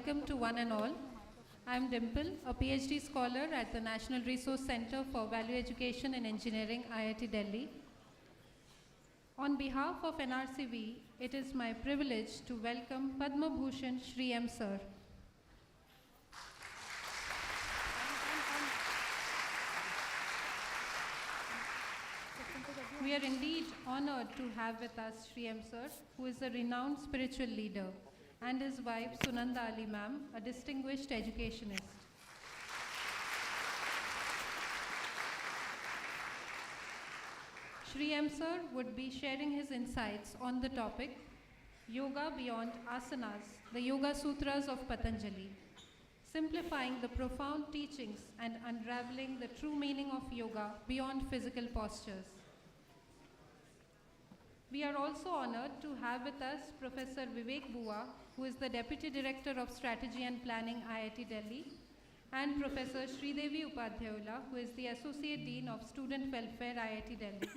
welcome to one and all. I'm Dimple, a PhD scholar at the National Resource Center for Value Education and Engineering, IIT Delhi. On behalf of NRCVEE, it is my privilege to welcome Padma Bhushan Sri M sir. We are indeed honored to have with us Sri M sir, who is a renowned spiritual leader, and his wife Sunanda Ali ma'am, a distinguished educationist. Sri M sir would be sharing his insights on the topic Yoga Beyond Asanas, the Yoga Sutras of Patanjali, simplifying the profound teachings and unraveling the true meaning of yoga beyond physical postures. We are also honored to have with us Professor Vivek Bua, who is the Deputy Director of Strategy and Planning, IIT Delhi, and Professor Sridevi Upadhyayula, who is the Associate Dean of Student Welfare, IIT Delhi.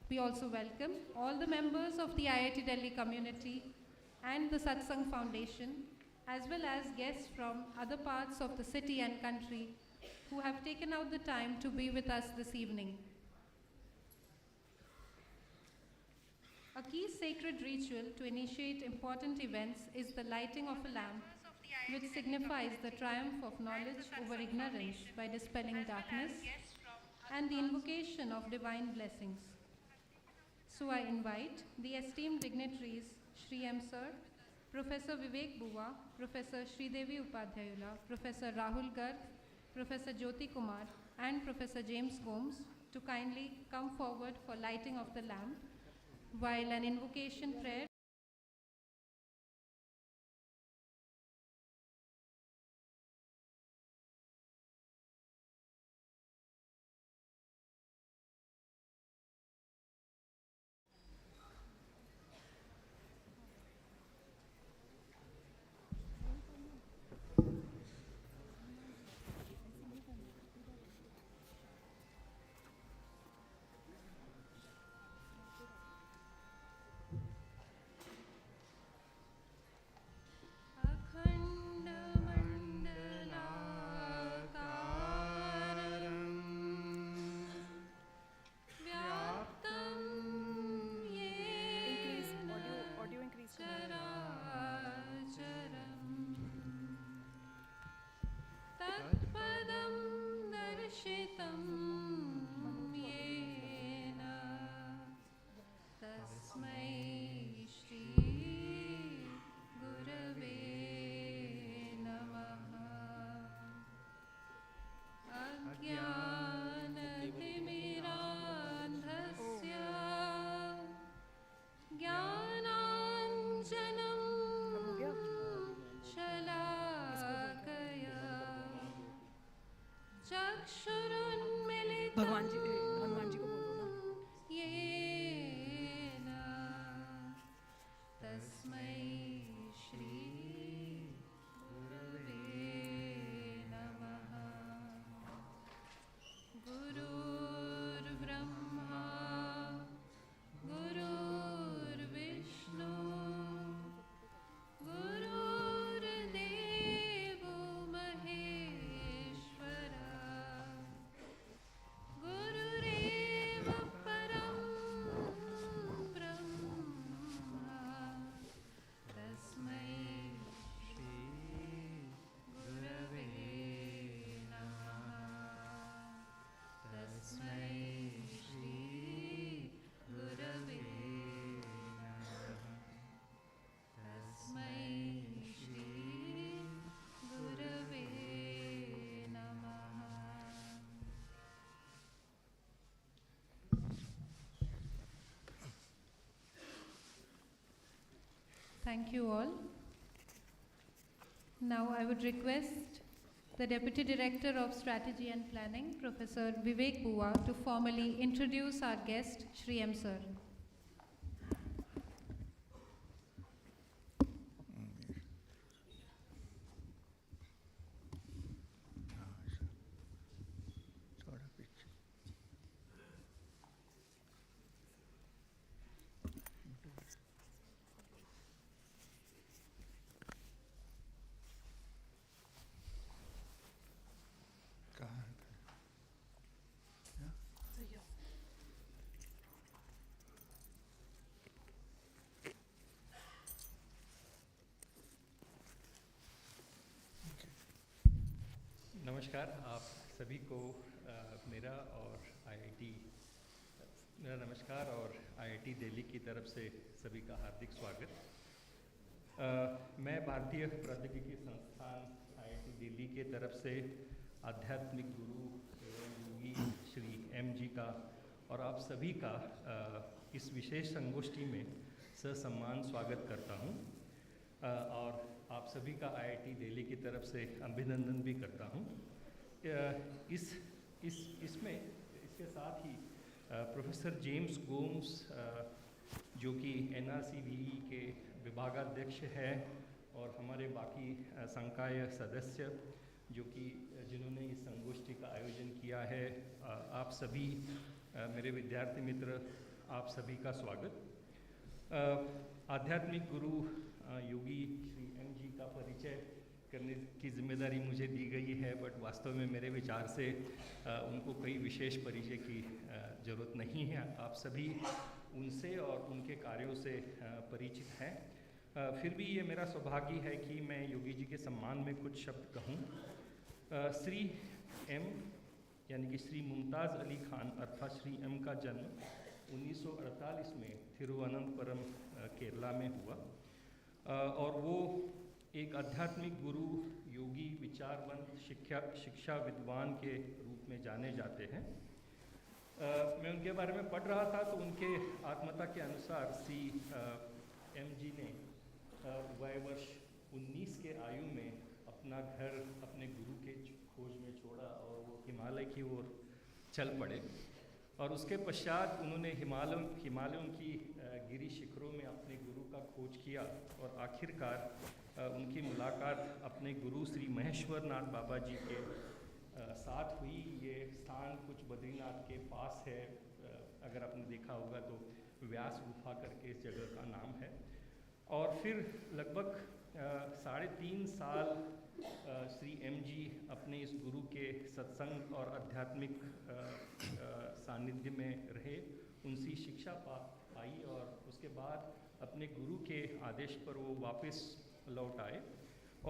We also welcome all the members of the IIT Delhi community and the Satsang Foundation, as well as guests from other parts of the city and country who have taken out the time to be with us this evening. A key sacred ritual to initiate important events is the lighting of a lamp, which signifies the triumph of knowledge over ignorance by dispelling darkness and the invocation of divine blessings. So I invite the esteemed dignitaries, Sri M sir, Professor Vivek Bua, Professor Sridevi Upadhyayula, Professor Rahul Garg, Professor Jyoti Kumar, and Professor James Gomes to kindly come forward for lighting of the lamp, while an invocation prayer भगवान जी को बोलो ना तस्मै श्री गुरवे नमः गुरुर्ब्रह्मा गुरुर्विष्णु गुरुर्देवो महेश्वरा गुरुरेव परं ब्रह्मा तस्मै श्री गुरवे नमः तस्मै श्री गुरवे नमः तस्मै श्री गुरवे नमः. Thank you all. Now I would request the Deputy Director of Strategy and Planning, Professor Vivek Bua, to formally introduce our guest, Sri M sir. नमस्कार आप सभी को मेरा नमस्कार और आईआईटी दिल्ली की तरफ से सभी का हार्दिक स्वागत। मैं भारतीय प्रौद्योगिकी संस्थान आईआईटी दिल्ली के तरफ से आध्यात्मिक गुरु एवं योगी श्री एम जी का और आप सभी का इस विशेष संगोष्ठी में ससम्मान स्वागत करता हूँ और आप सभी का आईआईटी दिल्ली की तरफ से अभिनंदन भी करता हूँ। इसके साथ ही प्रोफेसर जेम्स गोम्स जो कि एनआरसीवीई के विभागाध्यक्ष हैं और हमारे बाकी संकाय सदस्य जिन्होंने इस संगोष्ठी का आयोजन किया है, आप सभी मेरे विद्यार्थी मित्र, आप सभी का स्वागत। आध्यात्मिक गुरु योगी श्री एम जी का परिचय करने की जिम्मेदारी मुझे दी गई है, बट वास्तव में मेरे विचार से उनको कोई विशेष परिचय की ज़रूरत नहीं है। आप सभी उनसे और उनके कार्यों से परिचित हैं। फिर भी ये मेरा सौभाग्य है कि मैं योगी जी के सम्मान में कुछ शब्द कहूँ। श्री एम यानी कि श्री मुमताज़ अली खान अर्थात श्री एम का जन्म 1948 में तिरुवनंतपुरम केरला में हुआ और वो एक आध्यात्मिक गुरु, योगी, विचारवंत, शिक्षा विद्वान के रूप में जाने जाते हैं। मैं उनके बारे में पढ़ रहा था तो उनके आत्मकथा के अनुसार श्री एम जी ने वय वर्ष 19 के आयु में अपना घर अपने गुरु के खोज में छोड़ा और वो हिमालय की ओर चल पड़े और उसके पश्चात उन्होंने हिमालयों की गिरी शिखरों में अपने गुरु का खोज किया और आखिरकार उनकी मुलाकात अपने गुरु श्री महेश्वर नाथ बाबा जी के साथ हुई। ये स्थान कुछ बद्रीनाथ के पास है, अगर आपने देखा होगा तो व्यास गुफा करके इस जगह का नाम है। और फिर लगभग 3.5 साल श्री एम जी अपने इस गुरु के सत्संग और आध्यात्मिक सानिध्य में रहे, उनसे शिक्षा पाई और उसके बाद अपने गुरु के आदेश पर वो वापस लौट आए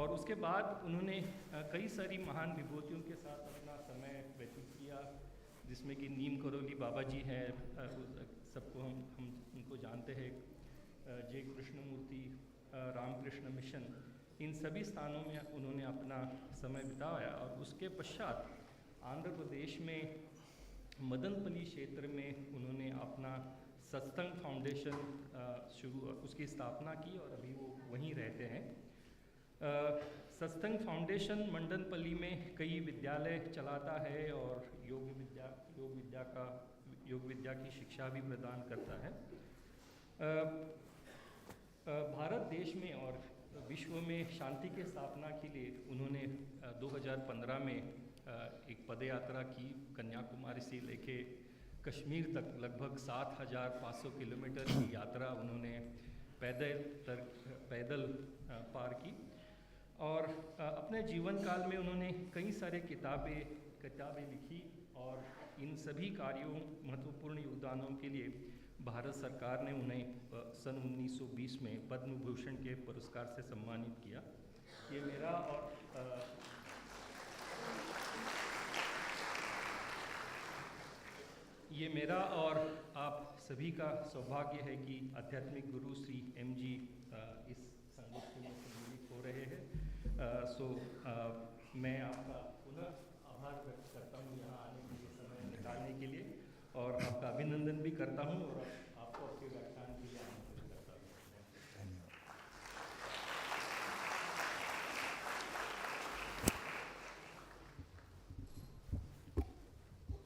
और उसके बाद उन्होंने कई सारी महान विभूतियों के साथ अपना समय व्यतीत किया, जिसमें कि नीम करोली बाबा जी हैं, सबको हम उनको जानते हैं, जय कृष्णमूर्ति, रामकृष्ण मिशन, इन सभी स्थानों में उन्होंने अपना समय बिताया। और उसके पश्चात आंध्र प्रदेश में मदनपल्ली क्षेत्र में उन्होंने अपना सत्संग फाउंडेशन उसकी स्थापना की और अभी वो वहीं रहते हैं। सत्संग फाउंडेशन मंडनपल्ली में कई विद्यालय चलाता है और योग विद्या की शिक्षा भी प्रदान करता है। भारत देश में और विश्व में शांति की स्थापना के लिए उन्होंने 2015 में एक पदयात्रा की, कन्याकुमारी से लेके कश्मीर तक लगभग 7,500 किलोमीटर की यात्रा उन्होंने पैदल पार की और अपने जीवन काल में उन्होंने कई सारे किताबें लिखी और इन सभी कार्यों, महत्वपूर्ण योगदानों के लिए भारत सरकार ने उन्हें सन 1920 में पद्म भूषण के पुरस्कार से सम्मानित किया। ये मेरा और आप सभी का सौभाग्य है कि आध्यात्मिक गुरु श्री एम जी इस संगोष्ठी में सम्मिलित हो रहे हैं। मैं आपका पुनः आभार व्यक्त करता हूँ यहाँ आने के लिए, समय निकालने के लिए, और आपका अभिनंदन भी करता हूँ और आपको आपके व्याख्यान के लिए आमंत्रित करता हूँ।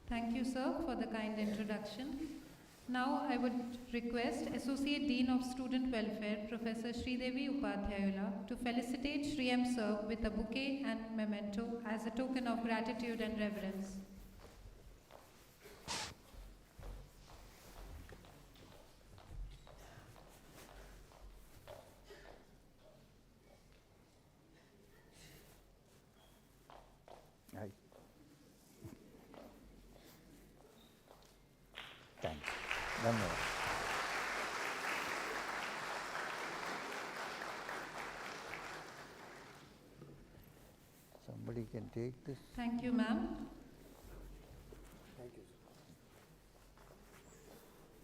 Thank you, sir, for the kind introduction. Now I would request Associate Dean of Student Welfare, Professor Sridevi Upadhyayula, to felicitate Sri M sir with a bouquet and memento as a token of gratitude and reverence. धन्यवाद। Somebody can take this. Thank you, ma'am. Thank you.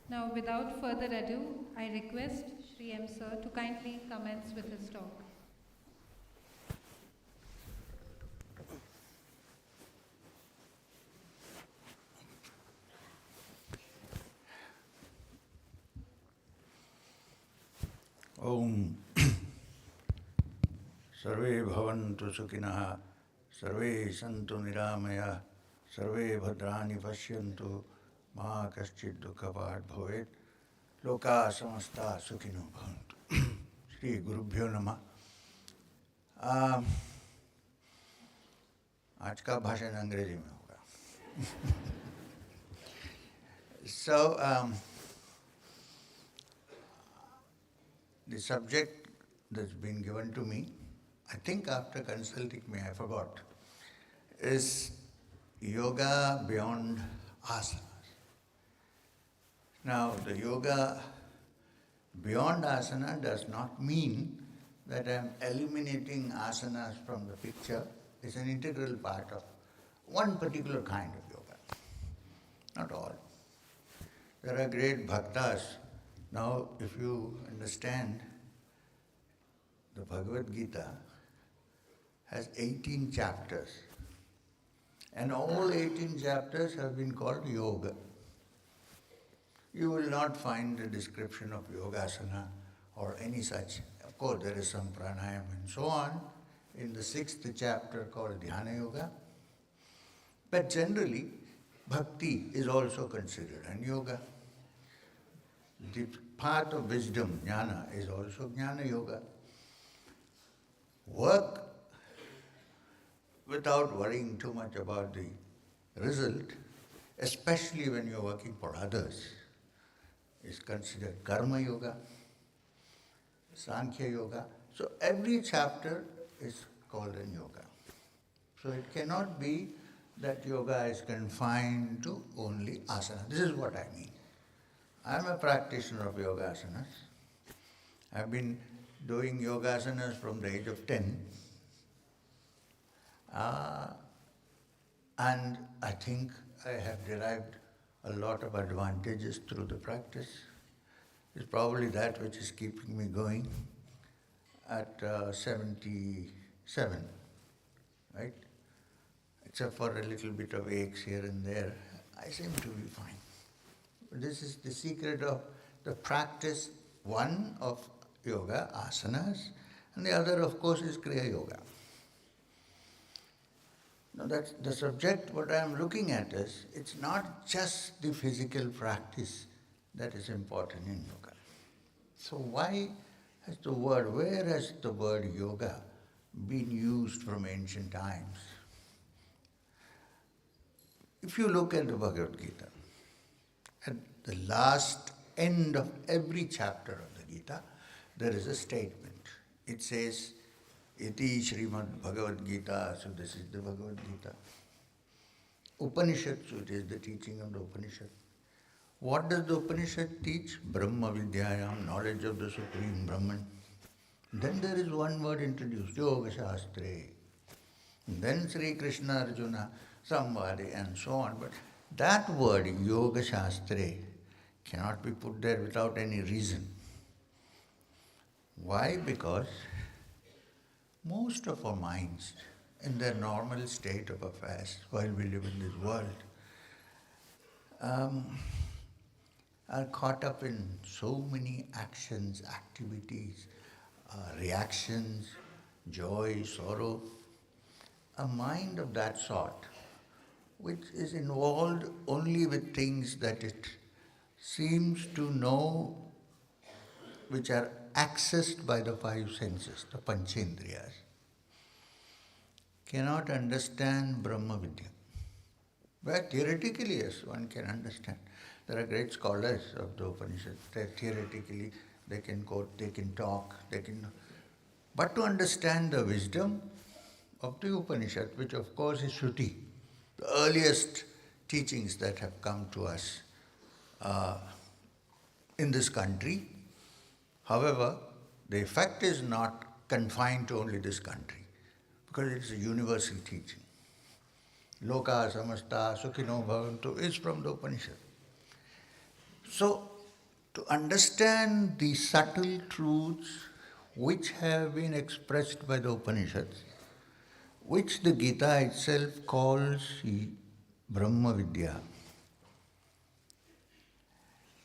Now, without further ado, I request Sri M sir to kindly commence with his talk. Om Sarve bhavantu sukhinah, sarve santu niramaya, sarve bhadrani pashyantu, ma kaschid dukhapat bhavet, loka samasta sukhino bhavantu. Shri Gurubhyo Namah. आज का भाषण अंग्रेजी में होगा. So, the subject that's been given to me, I think after consulting me, I forgot, is yoga beyond asanas. Now, the yoga beyond asana does not mean that I am eliminating asanas from the picture. It's an integral part of one particular kind of yoga, not all. There are great bhaktas. Now, if you understand, the Bhagavad Gita has 18 chapters, and all 18 chapters have been called yoga. You will not find a description of yogasana or any such. Of course, there is some pranayama and so on in the 6th chapter called Dhyana Yoga. But generally, bhakti is also considered an yoga. The path of wisdom, jnana, is also jnana yoga. Work without worrying too much about the result, especially when you're working for others, is considered karma yoga, sankhya yoga. So every chapter is called an yoga. So it cannot be that yoga is confined to only asana. This is what I mean. I am a practitioner of yogasanas. I've been doing yogasanas from the age of 10. And I think I have derived a lot of advantages through the practice. It's probably that which is keeping me going at 77, right? Except for a little bit of aches here and there, I seem to be fine. This is the secret of the practice, one of yoga, asanas, and the other, of course, is Kriya Yoga. Now that's the subject. What I am looking at is, it's not just the physical practice that is important in yoga. So where has the word yoga been used from ancient times? If you look at the Bhagavad Gita, at the last end of every chapter of the Gita, there is a statement. It says, Iti Srimad Bhagavad Gita, so this is the Bhagavad Gita. Upanishad, so it is the teaching of the Upanishad. What does the Upanishad teach? Brahma Vidyayam, knowledge of the Supreme Brahman. Then there is one word introduced, Yoga Shastre. Then Sri Krishna Arjuna, Samvadi, and so on. But that word, Yoga Shastre, cannot be put there without any reason. Why? Because most of our minds, in their normal state of affairs, while we live in this world, are caught up in so many actions, activities, reactions, joy, sorrow. A mind of that sort, which is involved only with things that it seems to know, which are accessed by the five senses, the Panchendriyas, cannot understand Brahma Vidya. But theoretically, yes, one can understand. There are great scholars of the Upanishad. Theoretically, they can quote, they can talk, But to understand the wisdom of the Upanishad, which of course is Shruti, the earliest teachings that have come to us in this country. However, the effect is not confined to only this country, because it's a universal teaching. Loka samasta sukhino bhavantu is from the Upanishad. So, to understand the subtle truths which have been expressed by the Upanishads, which the Gita itself calls Brahma Vidya,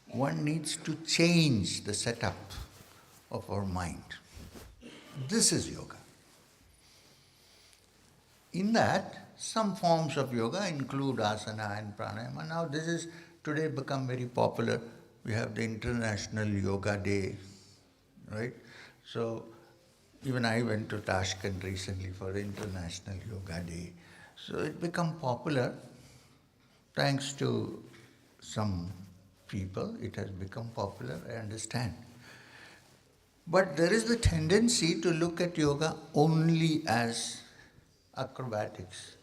one needs to change the setup of our mind. This is yoga. In that, some forms of yoga include asana and pranayama. Now this is today become very popular. We have the International Yoga Day, right? So even I went to Tashkent recently for the International Yoga Day. So it become popular thanks to some people. It has become popular, I understand. But there is the tendency to look at yoga only as acrobatics,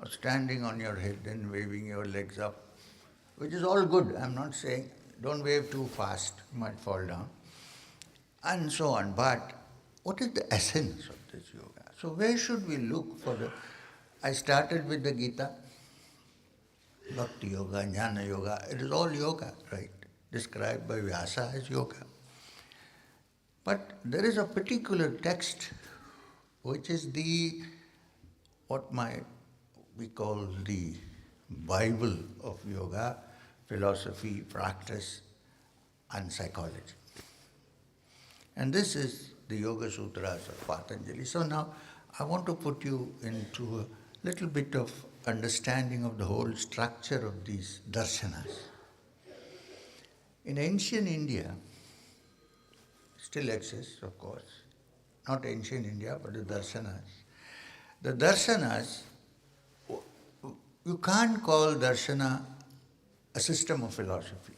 or standing on your head and waving your legs up, which is all good. I'm not saying don't wave too fast, you might fall down, and so on. But what is the essence of this yoga? So where should we look for the... I started with the Gita, Bhakti Yoga, Jnana Yoga. It is all yoga, right? Described by Vyasa as yoga. But there is a particular text which is we call the Bible of yoga, philosophy, practice and psychology. And this is the Yoga Sutras of Patanjali. So now I want to put you into a little bit of understanding of the whole structure of these darshanas. In ancient India, still exists, of course, not ancient India, but the darshanas. The darshanas, you can't call darshana a system of philosophy.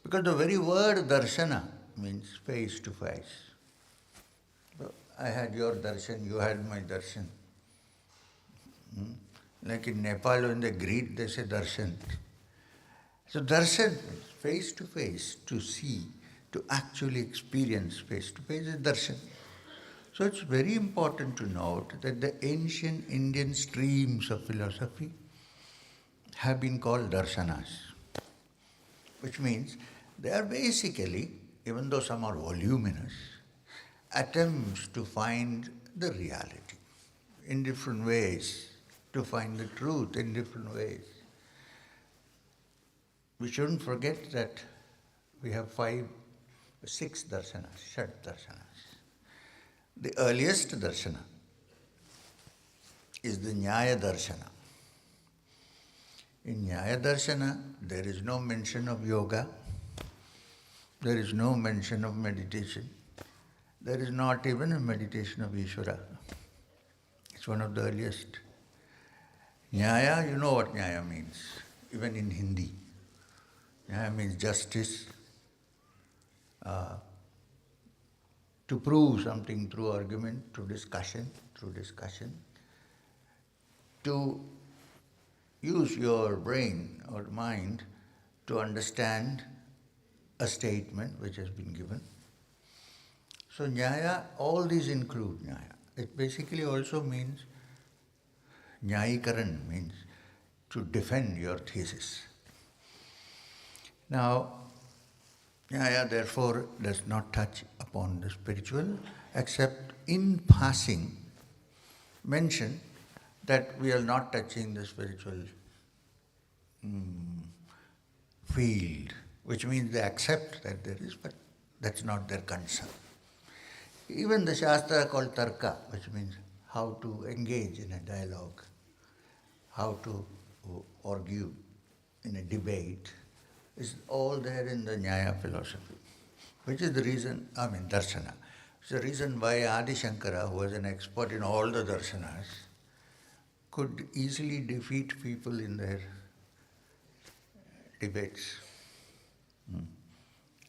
Because the very word darshana means face to face. So I had your darshan, you had my darshan. Like in Nepal, when they greet, they say darshan. So darshan means face to face, to see, to actually experience face to face is darshan. So it's very important to note that the ancient Indian streams of philosophy have been called darshanas, which means they are basically, even though some are voluminous, attempts to find the reality in different ways, to find the truth in different ways. We shouldn't forget that we have 6 darshanas, Shat darshanas. The earliest darshana is the Nyaya darshana. In Nyaya darshana, there is no mention of yoga, there is no mention of meditation, there is not even a meditation of Ishvara. It's one of the earliest. Nyaya, you know what Nyaya means, even in Hindi. Nyaya means justice, to prove something through argument, through discussion, to use your brain or mind to understand a statement which has been given. So Nyaya, all these include Nyaya. It basically also means, Nyayikaran means to defend your thesis. Now, Nyaya therefore does not touch upon the spiritual, except in passing mention that we are not touching the spiritual field, which means they accept that there is, but that's not their concern. Even the Shastra called Tarka, which means how to engage in a dialogue, how to argue in a debate, is all there in the Nyaya philosophy, which is the reason, darshana. It's the reason why Adi Shankara, who was an expert in all the darshanas, could easily defeat people in their debates.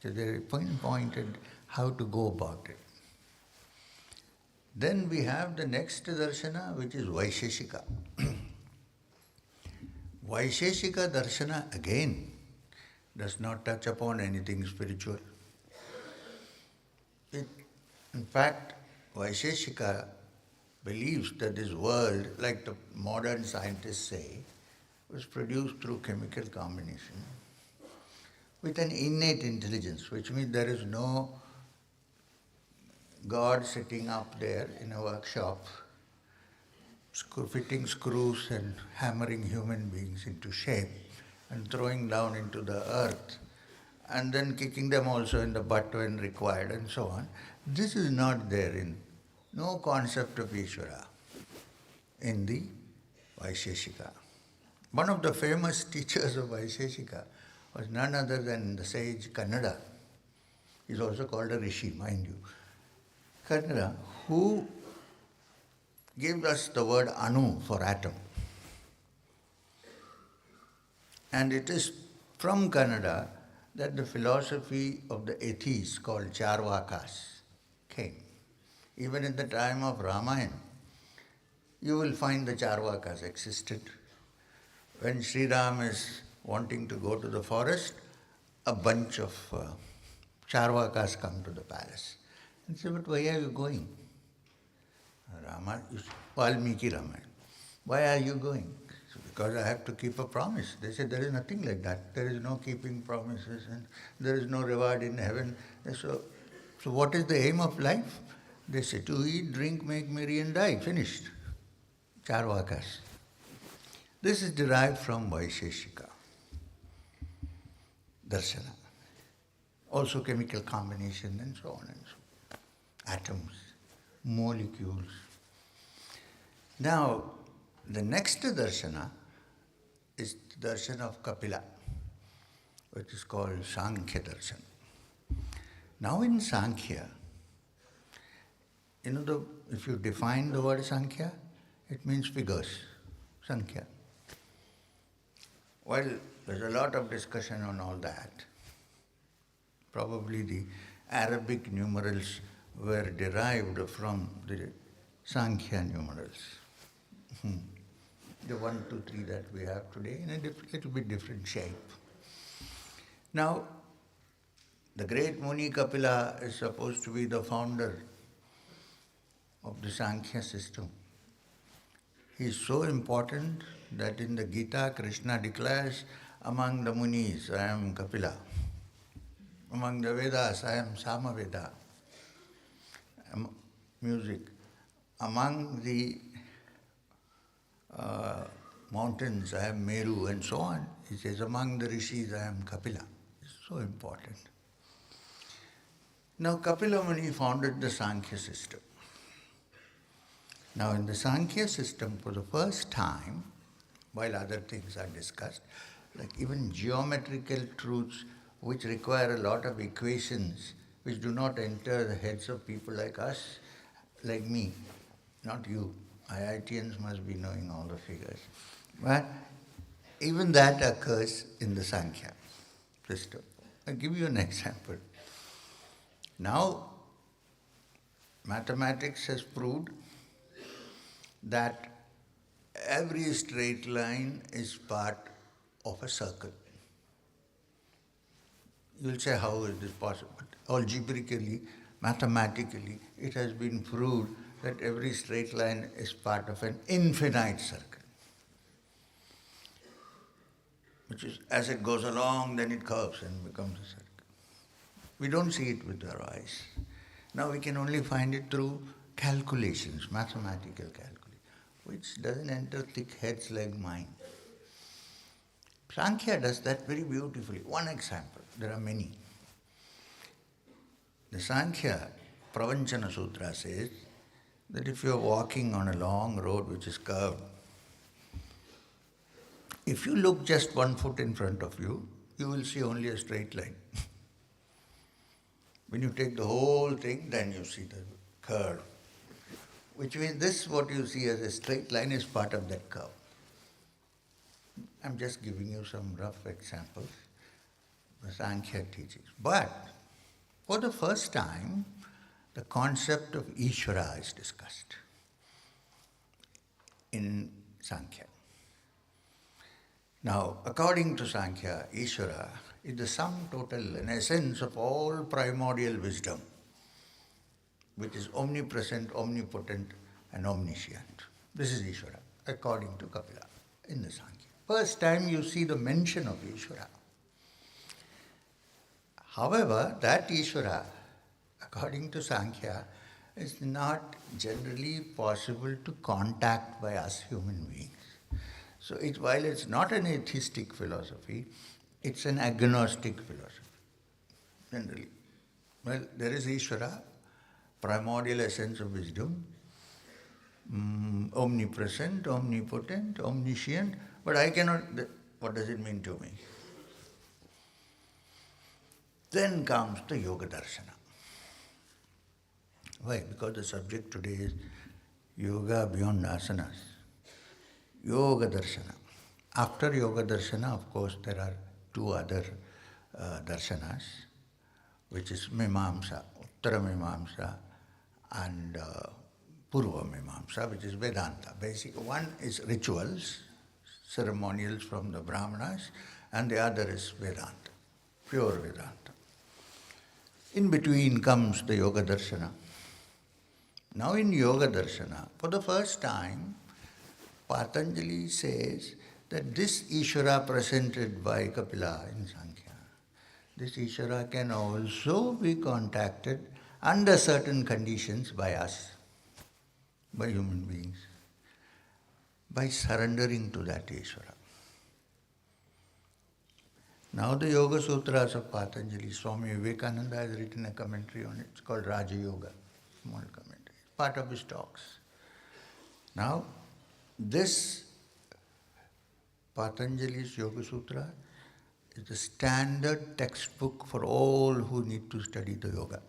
So they pinpointed how to go about it. Then we have the next darshana, which is Vaisheshika. Vaisheshika darshana again does not touch upon anything spiritual. In fact, Vaisheshika believes that this world, like the modern scientists say, was produced through chemical combination with an innate intelligence, which means there is no God sitting up there in a workshop fitting screws and hammering human beings into shape and throwing down into the earth and then kicking them also in the butt when required and so on. This is not there in no concept of Ishvara in the Vaisheshika. One of the famous teachers of Vaisheshika was none other than the sage Kannada. He's also called a rishi, mind you. Kannada, who gave us the word anu for atom. And it is from Kannada that the philosophy of the atheists called Charvakas came. Even in the time of Ramayana, you will find the Charvakas existed. When Sri Ram is wanting to go to the forest, a bunch of Charvakas come to the palace and say, "But why are you going?" Valmiki Ramayana. "Why are you going?" So, "Because I have to keep a promise." They said, "There is nothing like that. There is no keeping promises and there is no reward in heaven." So what is the aim of life? They say, "To eat, drink, make merry and die." Finished. Charvakas. This is derived from Vaisheshika Darshana. Also chemical combination and so on and so on. Atoms, molecules. Now, the next darshana is the darshan of Kapila, which is called Sankhya darshan. Now in Sankhya, if you define the word Sankhya, it means figures, Sankhya. Well, there's a lot of discussion on all that. Probably the Arabic numerals were derived from the Sankhya numerals. The 1, 2, 3 that we have today in a little bit different shape. Now, the great Muni Kapila is supposed to be the founder of the Sankhya system. He is so important that in the Gita, Krishna declares, "Among the Munis, I am Kapila. Among the Vedas, I am Samaveda." Music. Among the mountains, I am Meru, and so on. He says, "Among the rishis, I am Kapila." It's so important. Now, Kapila Muni founded the Sankhya system. Now, in the Sankhya system, for the first time, while other things are discussed, like even geometrical truths which require a lot of equations, which do not enter the heads of people like us, like me, not you. IITians must be knowing all the figures. But even that occurs in the Sankhya system. I'll give you an example. Now, mathematics has proved that every straight line is part of a circle. You'll say, how is this possible? Algebraically, mathematically, it has been proved that every straight line is part of an infinite circle. Which is, as it goes along, then it curves and becomes a circle. We don't see it with our eyes. Now we can only find it through calculations, mathematical calculations, which doesn't enter thick heads like mine. Sankhya does that very beautifully. One example, there are many. The Sankhya Pravanchana Sutra says that if you are walking on a long road which is curved, if you look just 1 foot in front of you, you will see only a straight line. When you take the whole thing, then you see the curve. Which means this, what you see as a straight line, is part of that curve. I'm just giving you some rough examples, the Sankhya teachings. But for the first time, the concept of Ishvara is discussed in Sankhya. Now, according to Sankhya, Ishvara is the sum total and essence of all primordial wisdom, which is omnipresent, omnipotent, and omniscient. This is Ishvara, according to Kapila in the Sankhya. First time you see the mention of Ishvara. However, that Ishvara, according to Sankhya, is not generally possible to contact by us human beings. So while it's not an atheistic philosophy, it's an agnostic philosophy, generally. Well, there is Ishvara, primordial essence of wisdom, omnipresent, omnipotent, omniscient, but I cannot, what does it mean to me? Then comes the Yoga Darshana. Why? Because the subject today is Yoga beyond asanas. Yoga Darshana. After Yoga Darshana, of course, there are two other darshanas, which is Mimamsa, Uttara Mimamsa, and Purva Mimamsa, which is Vedanta. Basically, one is rituals, ceremonials from the Brahmanas, and the other is Vedanta, pure Vedanta. In between comes the Yoga Darshana. Now in Yoga Darshana, for the first time, Patanjali says that this Ishvara presented by Kapila in Sankhya, this Ishvara can also be contacted under certain conditions by us, by human beings, by surrendering to that Ishvara. Now the Yoga Sutras of Patanjali, Swami Vivekananda has written a commentary on it. It's called Raja Yoga, small commentary, part of his talks. Now, this Patanjali's Yoga Sutra is the standard textbook for all who need to study the yoga,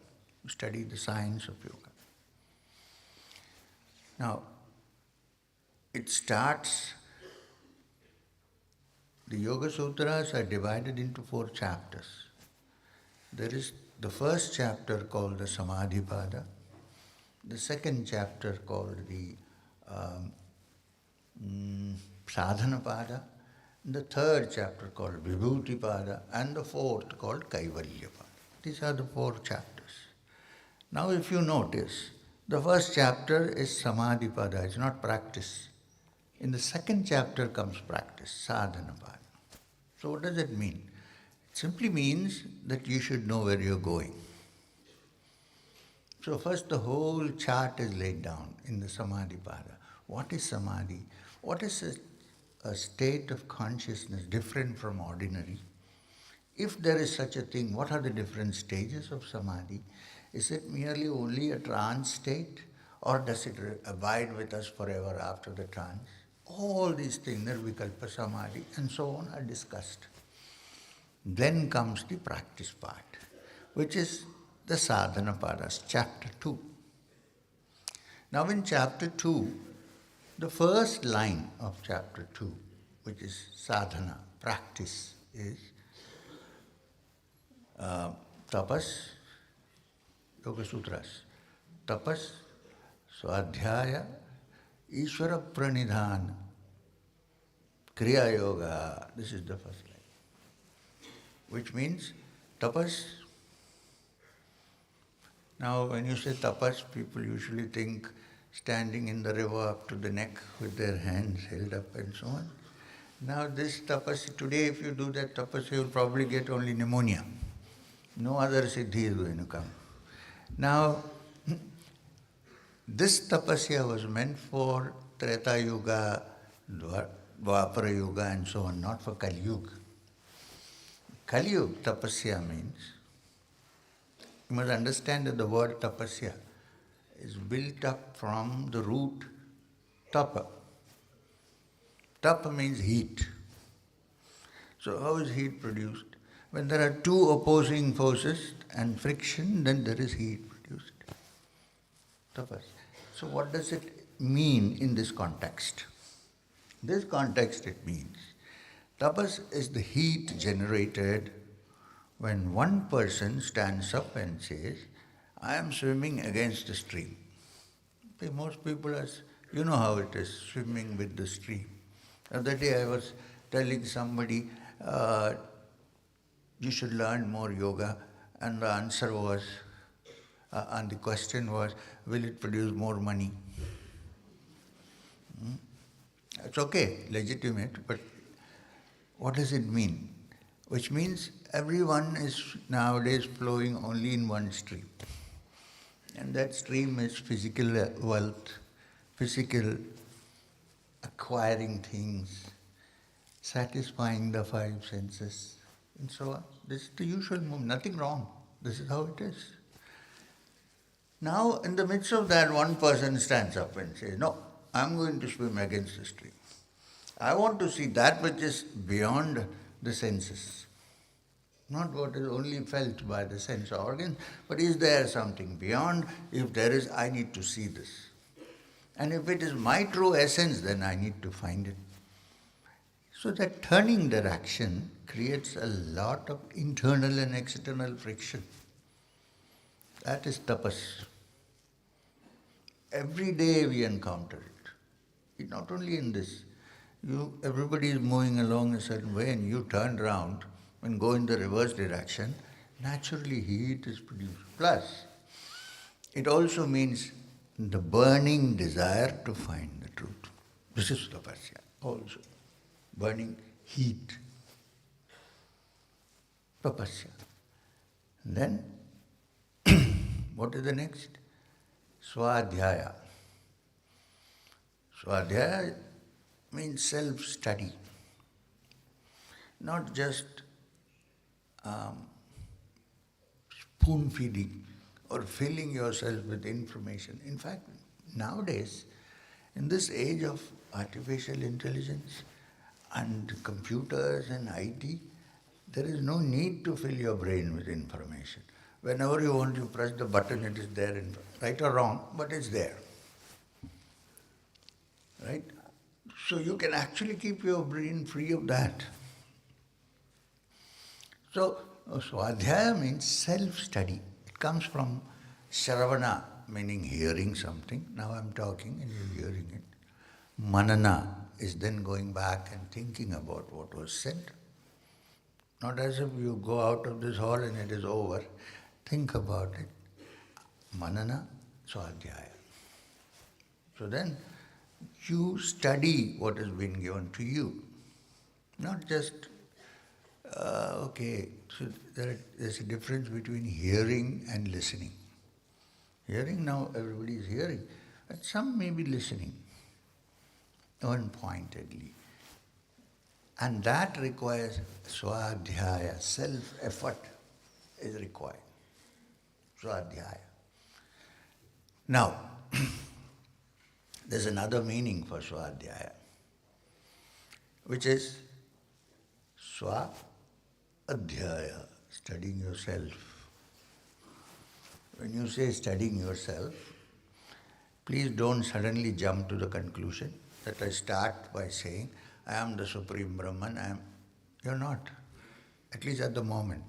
study the science of yoga. Now, it starts, the Yoga Sutras are divided into 4 chapters. There is the first chapter called the Samadhipada, the second chapter called the Sadhanapada, the third chapter called Vibhutipada, and the fourth called Kaivalyapada. These are the 4 chapters. Now if you notice, the first chapter is Samadhipada, it's not practice. In the second chapter comes practice, Sadhanapada. So what does it mean? It simply means that you should know where you're going. So first the whole chart is laid down in the Samadhipada. What is Samadhi? What is a state of consciousness different from ordinary? If there is such a thing, what are the different stages of Samadhi? Is it merely only a trance state, or does it abide with us forever after the trance? All these things, Nirvikalpa Samadhi and so on, are discussed. Then comes the practice part, which is the Sadhanapadas, chapter 2. Now in chapter 2, the first line of chapter 2, which is sadhana, practice, is tapas, Yoga Sutras, tapas, swadhyaya, Ishvara pranidhana, kriya yoga. This is the first line, which means tapas. Now when you say tapas, people usually think standing in the river up to the neck with their hands held up and so on. Now this tapas, today if you do that tapas, you will probably get only pneumonia. No other siddhi is going to come. Now, this tapasya was meant for Treta Yuga, Dwapara Yuga and so on, not for Kali Yuga. Kali Yuga tapasya means, you must understand that the word tapasya is built up from the root tapa. Tapa means heat. So how is heat produced? When there are 2 opposing forces and friction, then there is heat produced. Tapas. So what does it mean in this context? In this context it means, tapas is the heat generated when one person stands up and says, I am swimming against the stream. See, most people are, you know how it is, swimming with the stream. The other day I was telling somebody, you should learn more yoga, and the answer was, and the question was, will it produce more money? It's okay, legitimate, but what does it mean? Which means everyone is nowadays flowing only in one stream. And that stream is physical wealth, physical acquiring things, satisfying the five senses, and so on. This is the usual move, nothing wrong. This is how it is. Now, in the midst of that, one person stands up and says, no, I'm going to swim against the stream. I want to see that which is beyond the senses. Not what is only felt by the sense organs, but is there something beyond? If there is, I need to see this. And if it is my true essence, then I need to find it. So that turning direction creates a lot of internal and external friction. That is tapas. Every day we encounter it. Not only in this. Everybody is moving along a certain way and you turn around and go in the reverse direction, naturally heat is produced. Plus, it also means the burning desire to find the truth. This is tapasya also. Burning heat. Tapasya. Then, what is the next? Swadhyaya. Swadhyaya means self-study. Not just spoon-feeding or filling yourself with information. In fact, nowadays, in this age of artificial intelligence and computers and IT, there is no need to fill your brain with information. Whenever you want to press the button, it is there, right or wrong, but it's there. Right? So you can actually keep your brain free of that. So, Swadhyaya means self-study. It comes from Shravana, meaning hearing something. Now I'm talking and you're hearing it. Manana is then going back and thinking about what was said. Not as if you go out of this hall and it is over. Think about it. Manana, Swadhyaya. So then, you study what has been given to you. Not just, okay, so there's a difference between hearing and listening. Hearing now, everybody is hearing, but some may be listening unpointedly. And that requires swadhyaya, self-effort is required. Swadhyaya. Now, there's another meaning for swadhyaya, which is swa-adhyaya, studying yourself. When you say studying yourself, please don't suddenly jump to the conclusion that I start by saying, I am the Supreme Brahman. You're not, at least at the moment.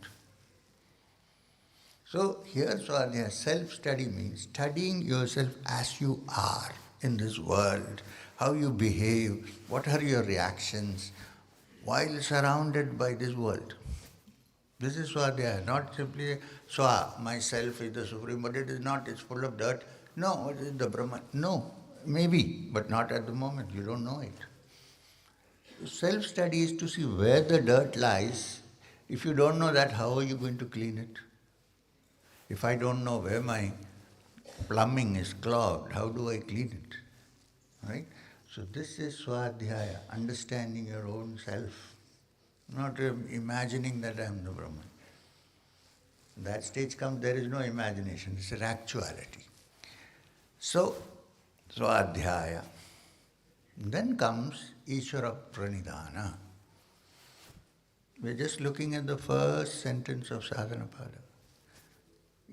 So here swadhyaya, self-study means studying yourself as you are in this world, how you behave, what are your reactions while surrounded by this world. This is swadhyaya, not simply swa, myself is the Supreme, but it is not, it's full of dirt. No, it is the Brahman. No, maybe, but not at the moment, you don't know it. Self-study is to see where the dirt lies. If you don't know that, how are you going to clean it? If I don't know where my plumbing is clogged, how do I clean it? Right? So this is swadhyaya, understanding your own self, not imagining that I am the Brahman. That stage comes, there is no imagination, it's an actuality. So, swadhyaya. Then comes Ishvara Pranidhana. We're just looking at the first sentence of Sadhanapada.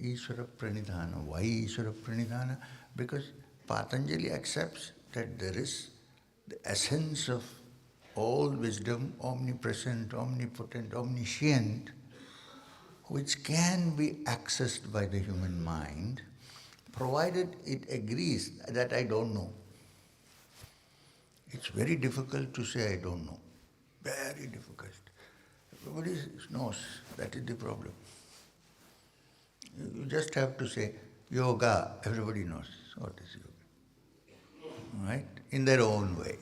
Ishvara Pranidhana. Why Ishvara Pranidhana? Because Patanjali accepts that there is the essence of all wisdom, omnipresent, omnipotent, omniscient, which can be accessed by the human mind, provided it agrees that I don't know. It's very difficult to say I don't know. Very difficult. Everybody knows. That is the problem. You just have to say, yoga, everybody knows what is yoga. Right? in their own way.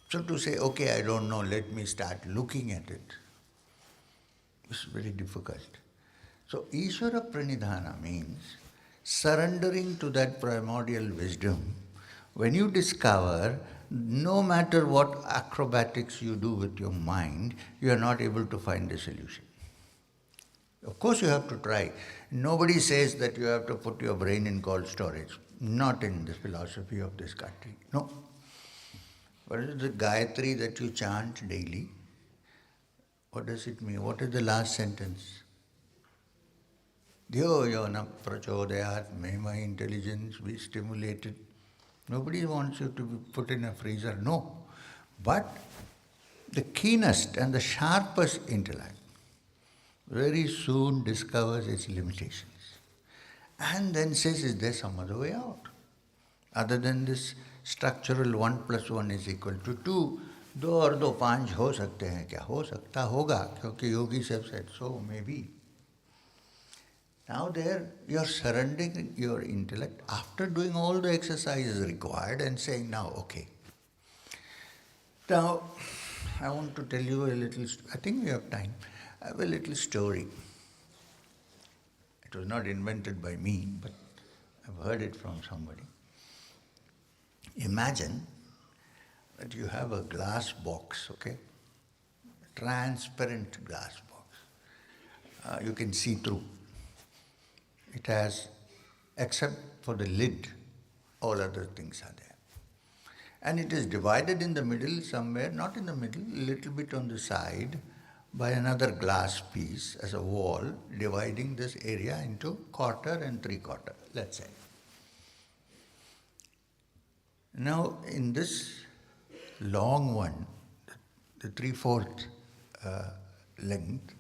So to say, okay, I don't know, let me start looking at it, is very difficult. So Ishvara Pranidhana means surrendering to that primordial wisdom. When you discover, no matter what acrobatics you do with your mind, you are not able to find a solution. Of course you have to try. Nobody says that you have to put your brain in cold storage. Not in the philosophy of this country. No. What is the Gayatri that you chant daily? What does it mean? What is the last sentence? Dhyo yona prachodayat, may my intelligence be stimulated. Nobody wants you to be put in a freezer, no. But the keenest and the sharpest intellect very soon discovers its limitations and then says, is there some other way out? Other than this structural 1 + 1 = 2, 2 और 2 5 हो सकते हैं क्या? हो सकता होगा, क्योंकि योगी have said so, maybe. Now there you are surrendering your intellect after doing all the exercises required and saying, now okay. Now I want to tell you a little, I think we have time, I have a little story. It was not invented by me, but I've heard it from somebody. Imagine that you have a glass box, okay? A transparent glass box. You can see through. It has, except for the lid, all other things are there. And it is divided in the middle somewhere, not in the middle, a little bit on the side, by another glass piece as a wall, dividing this area into 1/4 and 3/4, let's say. Now, in this long one, the 3/4 length,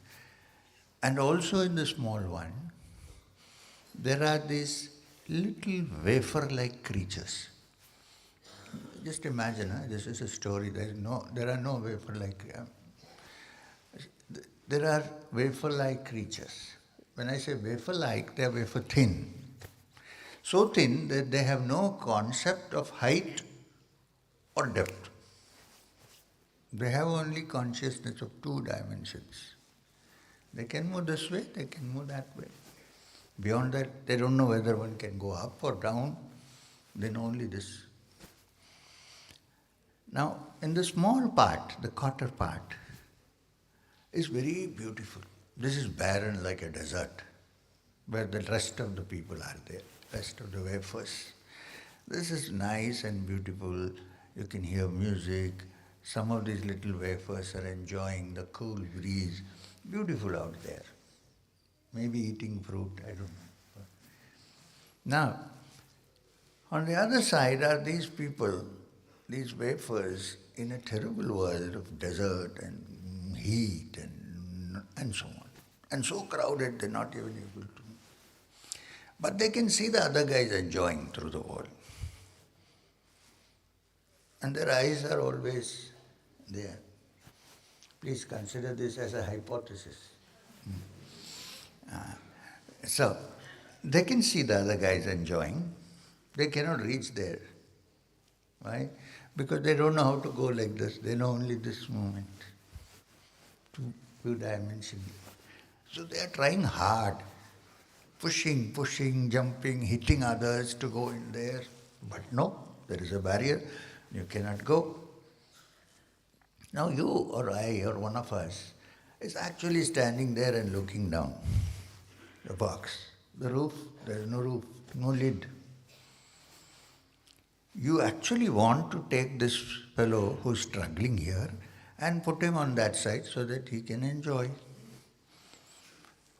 and also in the small one, there are these little wafer-like creatures. Just imagine, this is a story, there are no wafer-like. There are wafer-like creatures. When I say wafer-like, they are wafer-thin. So thin that they have no concept of height or depth. They have only consciousness of 2 dimensions. They can move this way, they can move that way. Beyond that, they don't know whether one can go up or down, they know only this. Now, in the small part, the 1/4 part, is very beautiful. This is barren like a desert, where the rest of the people are there, rest of the wafers. This is nice and beautiful. You can hear music. Some of these little wafers are enjoying the cool breeze. Beautiful out there. Maybe eating fruit, I don't know. Now, on the other side are these people, these wafers, in a terrible world of desert and heat and so on. And so crowded they're not even able to. But they can see the other guys enjoying through the wall. And their eyes are always there. Please consider this as a hypothesis. So, they can see the other guys enjoying. They cannot reach there. Why? Because they don't know how to go like this. They know only this movement. Two-dimensional. So they are trying hard. Pushing, jumping, hitting others to go in there. But no, there is a barrier. You cannot go. Now you or I or one of us is actually standing there and looking down the box. The roof, there is no roof, no lid. You actually want to take this fellow who's struggling here and put him on that side so that he can enjoy.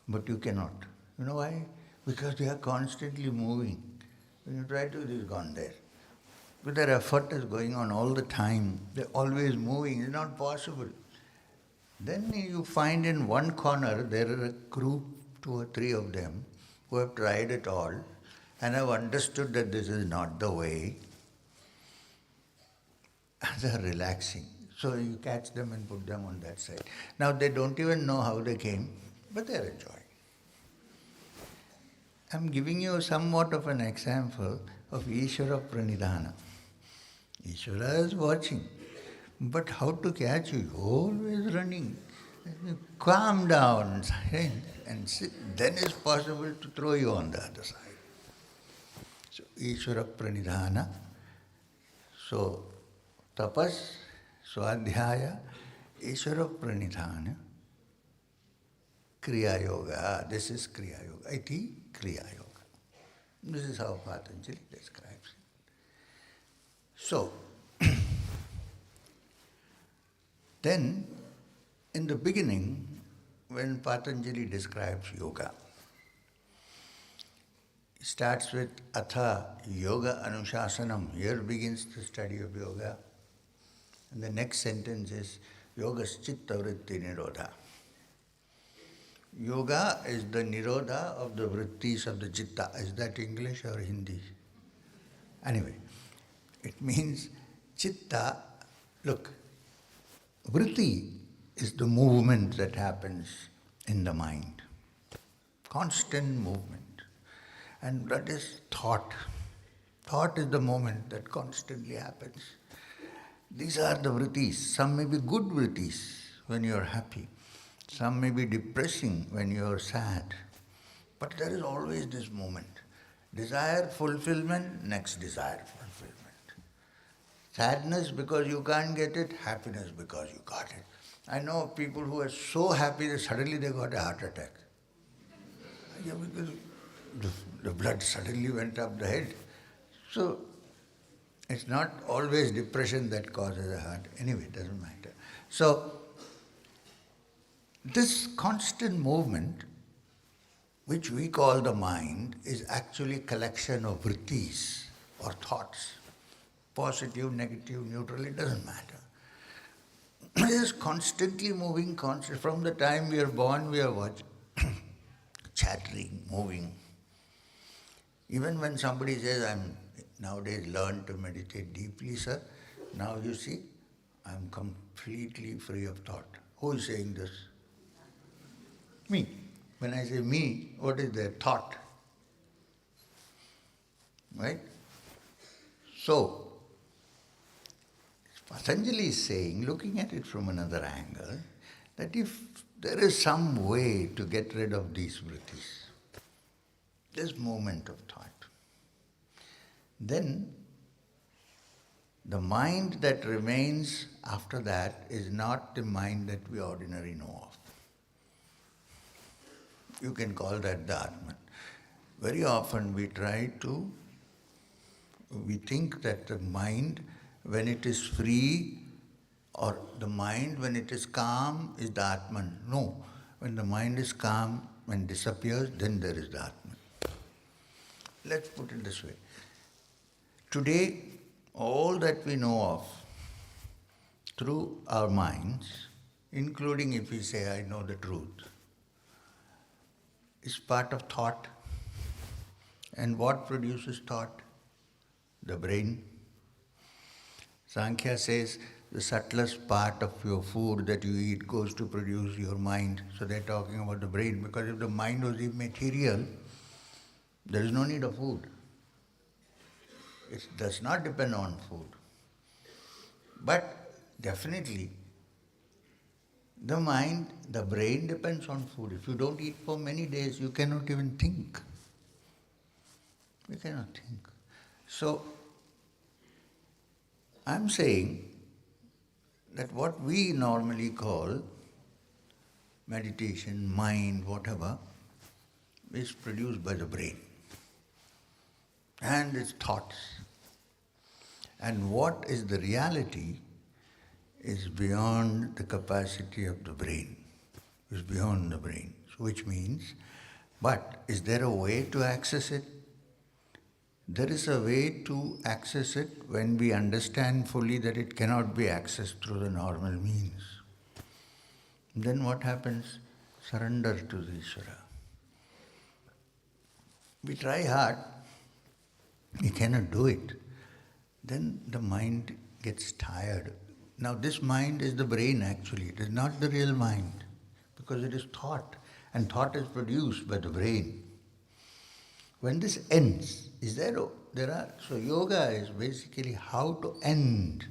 But you cannot. You know why? Because they are constantly moving. When you try to, he's gone there. But their effort is going on all the time. They're always moving. It's not possible. Then you find in one corner there are a group, 2 or 3 of them, who have tried it all and have understood that this is not the way. And they are relaxing. So you catch them and put them on that side. Now they don't even know how they came, but they are enjoying. I'm giving you somewhat of an example of Ishvara Pranidhana. Ishvara is watching. But how to catch you? Always running. Calm down, silent, and sit. Then it's possible to throw you on the other side. So, Ishvara Pranidhana. So, tapas, swadhyaya, Ishvara Pranidhana, Kriya Yoga. This is Kriya Yoga. Iti Kriya Yoga. This is how Patanjali describes it. So, then, in the beginning, when Patanjali describes yoga, it starts with Atha Yoga Anushasanam. Here begins the study of yoga. And the next sentence is Yogas Chitta Vritti Nirodha. Yoga is the nirodha of the vrittis of the chitta. Is that English or Hindi? Anyway, it means chitta. Look, vritti is the movement that happens in the mind. Constant movement. And that is thought. Thought is the moment that constantly happens. These are the vrittis. Some may be good vrittis when you are happy. Some may be depressing when you are sad. But there is always this moment. Desire fulfillment, next desire fulfillment. Sadness because you can't get it, happiness because you got it. I know people who are so happy that suddenly they got a heart attack. Yeah, because the blood suddenly went up the head. So, it's not always depression that causes a heart. Anyway, it doesn't matter. So, this constant movement, which we call the mind, is actually a collection of vrittis or thoughts. Positive, negative, neutral, it doesn't matter. It is constantly moving, from the time we are born, we are watching, chattering, moving. Even when somebody says, I'm nowadays learned to meditate deeply, sir, now you see, I'm completely free of thought. Who is saying this? Me. When I say me, what is their thought? Right? So, Patanjali is saying, looking at it from another angle, that if there is some way to get rid of these vrittis, this moment of thought, then the mind that remains after that is not the mind that we ordinarily know of. You can call that the Atman. Very often we think that the mind, when it is free, or the mind when it is calm, is the Atman. No, when the mind is calm and disappears, then there is the Atman. Let's put it this way. Today, all that we know of through our minds, including if we say, I know the truth, is part of thought. And what produces thought? The brain. Sankhya says the subtlest part of your food that you eat goes to produce your mind. So they're talking about the brain, because if the mind was immaterial, there is no need of food. It does not depend on food. But definitely, the mind, the brain depends on food. If you don't eat for many days, you cannot even think. You cannot think. So, I'm saying that what we normally call meditation, mind, whatever, is produced by the brain and its thoughts. And what is the reality is beyond the capacity of the brain, is beyond the brain. So which means, but is there a way to access it? There is a way to access it when we understand fully that it cannot be accessed through the normal means. Then what happens? Surrender to the Ishvara. We try hard, we cannot do it. Then the mind gets tired. Now this mind is the brain actually, it is not the real mind, because it is thought, and thought is produced by the brain. When this ends, is there So yoga is basically how to end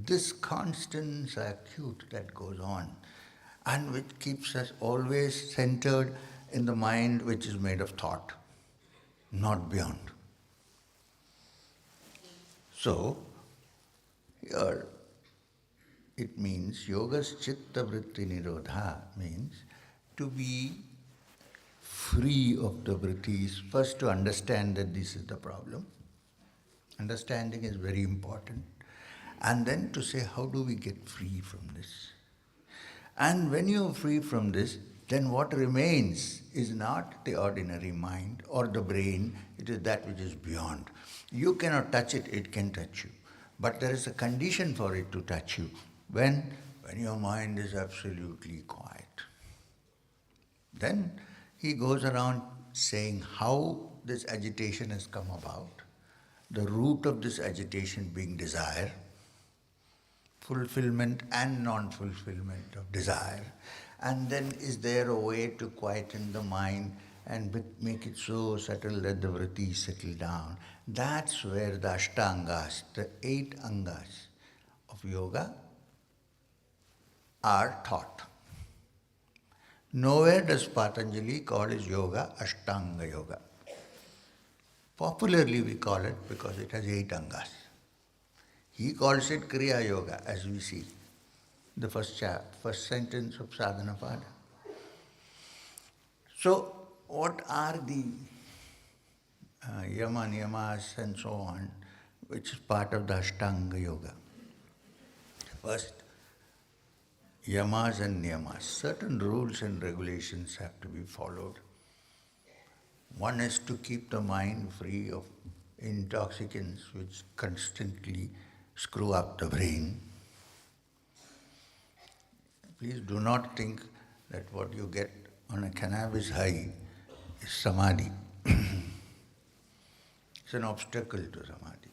this constant circuit that goes on and which keeps us always centered in the mind which is made of thought, not beyond. So, here it means yogas chitta vritti nirodha means to be free of the vrittis. First to understand that this is the problem. Understanding is very important. And then to say how do we get free from this. And when you are free from this, then what remains is not the ordinary mind or the brain, it is that which is beyond. You cannot touch it, it can touch you. But there is a condition for it to touch you when your mind is absolutely quiet. Then he goes around saying how this agitation has come about, the root of this agitation being desire, fulfillment and non-fulfillment of desire. And then is there a way to quieten the mind and make it so subtle that the vrittis settle down? That's where the ashtangas, the 8 angas of yoga are taught. Nowhere does Patanjali call his yoga Ashtanga Yoga. Popularly we call it because it has 8 angas. He calls it Kriya Yoga, as we see, the first sentence of Sadhana Pada. So, what are the yama, niyamas and so on, which is part of the Ashtanga Yoga? First, yamas and niyamas. Certain rules and regulations have to be followed. One is to keep the mind free of intoxicants which constantly screw up the brain. Please do not think that what you get on a cannabis high is samadhi. It's an obstacle to samadhi.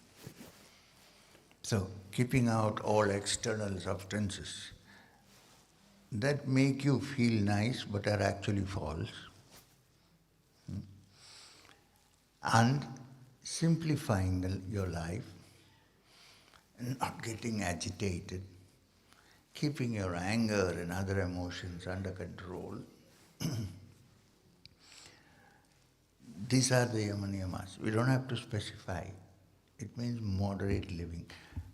So, keeping out all external substances that make you feel nice but are actually false. And simplifying your life, not getting agitated, keeping your anger and other emotions under control. These are the yama niyamas. We don't have to specify. It means moderate living.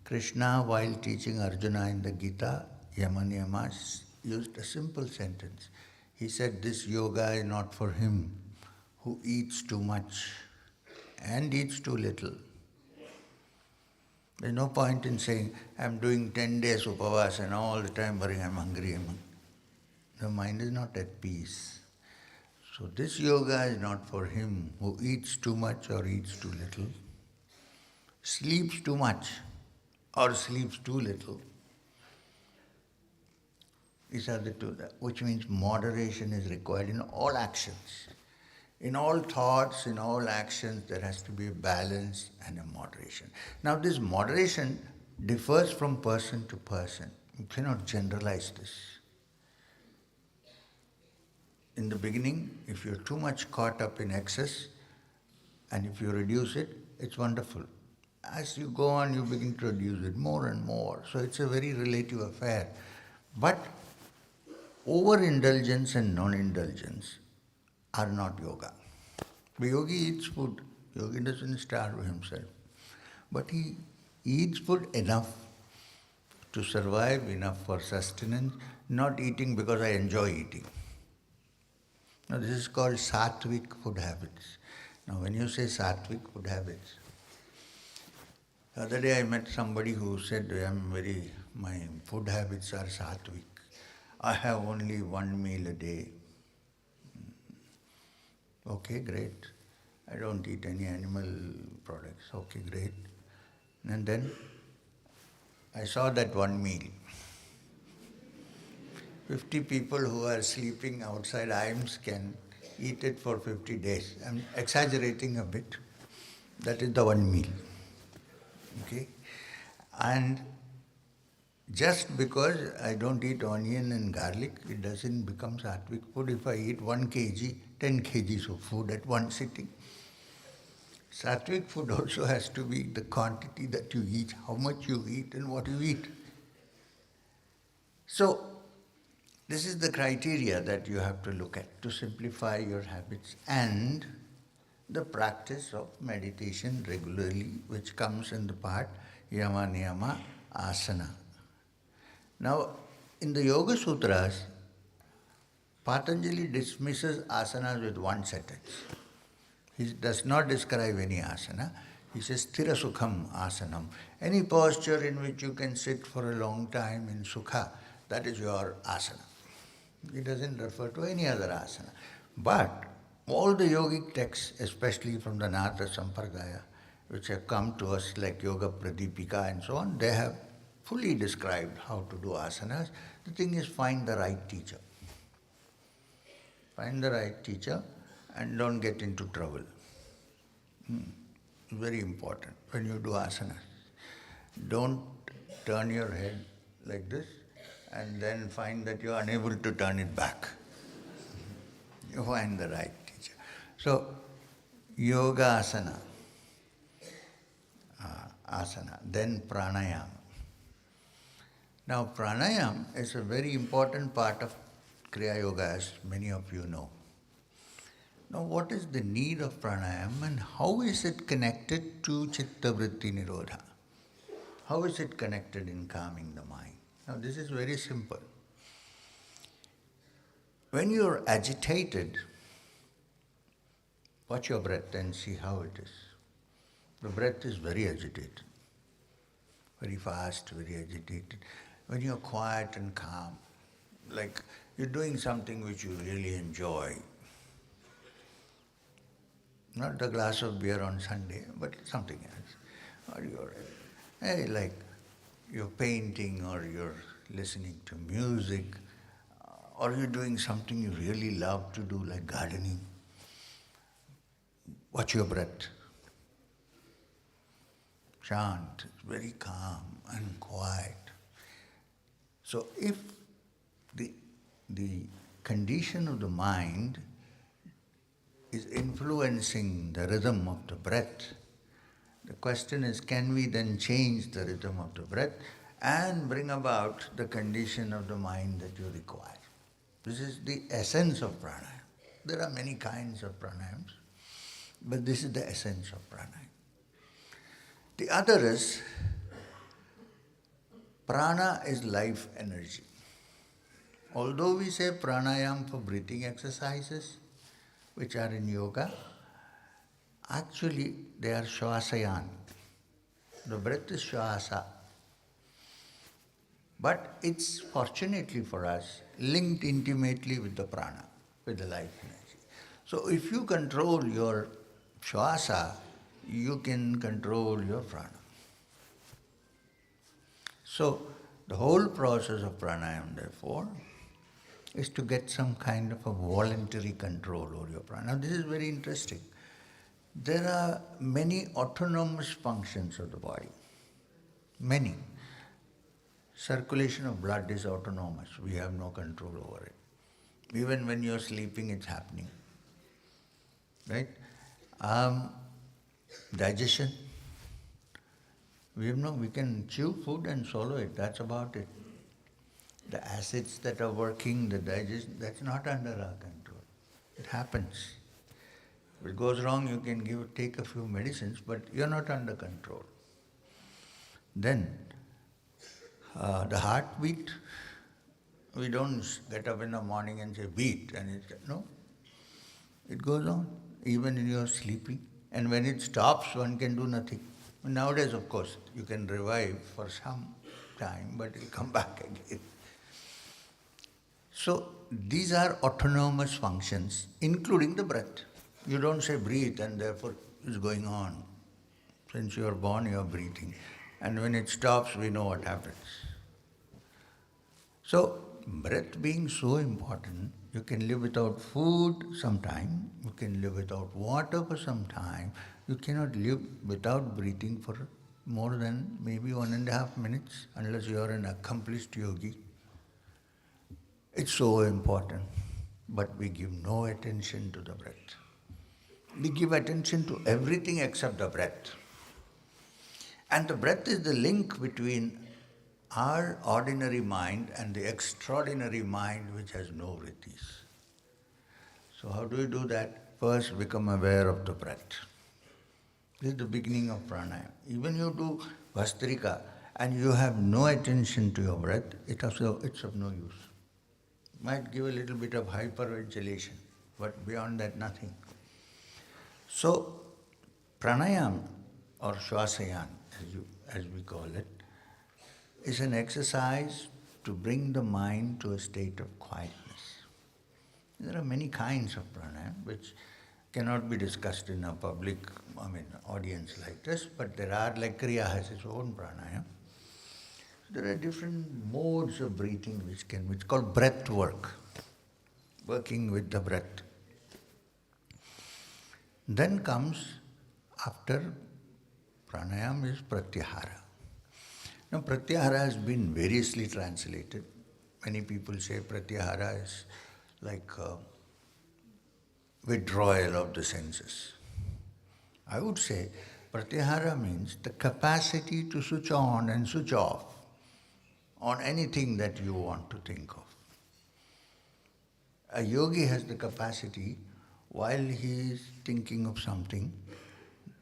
Krishna, while teaching Arjuna in the Gita, yama niyamas, used a simple sentence. He said, this yoga is not for him who eats too much and eats too little. There's no point in saying, I'm doing 10 days upavas and all the time worrying I'm hungry. The mind is not at peace. So this yoga is not for him who eats too much or eats too little, sleeps too much or sleeps too little. These are the two, which means moderation is required in all actions. In all thoughts, in all actions, there has to be a balance and a moderation. Now this moderation differs from person to person. You cannot generalize this. In the beginning, if you're too much caught up in excess, and if you reduce it, it's wonderful. As you go on, you begin to reduce it more and more. So it's a very relative affair. But overindulgence and non-indulgence are not yoga. The yogi eats food. Yogi doesn't starve himself. But he eats food enough to survive, enough for sustenance, not eating because I enjoy eating. Now this is called sattvic food habits. Now when you say sattvic food habits, the other day I met somebody who said, my food habits are sattvic. I have only 1 meal a day. Okay, great. I don't eat any animal products. Okay, great. And then I saw that 1 meal. 50 people who are sleeping outside IMS can eat it for 50 days. I'm exaggerating a bit. That is the 1 meal. Okay? And just because I don't eat onion and garlic, it doesn't become sattvic food if I eat 1 kg, 10 kgs of food at one sitting. Sattvic food also has to be the quantity that you eat, how much you eat and what you eat. So, this is the criteria that you have to look at to simplify your habits and the practice of meditation regularly, which comes in the part Yama Niyama Asana. Now, in the Yoga Sutras, Patanjali dismisses asanas with one sentence. He does not describe any asana. He says, Sthira Sukham Asanam. Any posture in which you can sit for a long time in Sukha, that is your asana. He doesn't refer to any other asana. But all the yogic texts, especially from the Nata Sampradaya, which have come to us like Yoga Pradipika and so on, they have fully described how to do asanas. The thing is, find the right teacher. Find the right teacher and don't get into trouble. Very important when you do asanas. Don't turn your head like this and then find that you are unable to turn it back. You find the right teacher. So, yoga asana, then pranayama. Now, pranayama is a very important part of Kriya Yoga, as many of you know. Now, what is the need of pranayama and how is it connected to chitta vritti nirodha? How is it connected in calming the mind? Now, this is very simple. When you are agitated, watch your breath and see how it is. The breath is very agitated, very fast, very agitated. When you are quiet and calm, like you're doing something which you really enjoy, not a glass of beer on Sunday, but something else. Or you're painting, or you're listening to music, or you're doing something you really love to do, like gardening. Watch your breath. Shant, very calm and quiet. So if the condition of the mind is influencing the rhythm of the breath, the question is, can we then change the rhythm of the breath and bring about the condition of the mind that you require? This is the essence of pranayama. There are many kinds of pranayams, but this is the essence of pranayama. The other is, prana is life energy. Although we say pranayama for breathing exercises, which are in yoga, actually they are shvasayan. The breath is shvasa. But it's, fortunately for us, linked intimately with the prana, with the life energy. So if you control your shvasa, you can control your prana. So the whole process of pranayama, therefore, is to get some kind of a voluntary control over your prana. Now this is very interesting. There are many autonomous functions of the body. Many. Circulation of blood is autonomous. We have no control over it. Even when you're sleeping, it's happening. Right? Digestion. We can chew food and swallow it. That's about it. The acids that are working, the digestion, that's not under our control. It happens. If it goes wrong, you can take a few medicines, but you're not under control. Then, the heartbeat, we don't get up in the morning and say, beat, and it goes on, even when you're sleeping. And when it stops, one can do nothing. Nowadays, of course, you can revive for some time, but it'll come back again. So, these are autonomous functions, including the breath. You don't say breathe and therefore it's going on. Since you are born, you are breathing. And when it stops, we know what happens. So, breath being so important, you can live without food sometime, you can live without water for some time, you cannot live without breathing for more than maybe 1.5 minutes, unless you are an accomplished yogi. It's so important, but we give no attention to the breath. we give attention to everything except the breath. And the breath is the link between our ordinary mind and the extraordinary mind which has no vrittis. So how do you do that? First, become aware of the breath. This is the beginning of pranayama. Even you do Vastrika and you have no attention to your breath, it's of no use. Might give a little bit of hyperventilation, but beyond that, nothing. So, pranayama or shvasayan, as we call it, is an exercise to bring the mind to a state of quietness. There are many kinds of pranayama which cannot be discussed in a public, audience like this, but there are, like Kriya has its own pranayama. There are different modes of breathing which called breath work, working with the breath. Then comes, after pranayama, is pratyahara. Now pratyahara has been variously translated. Many people say pratyahara is like withdrawal of the senses. I would say pratyahara means the capacity to switch on and switch off on anything that you want to think of. A yogi has the capacity, while he is thinking of something,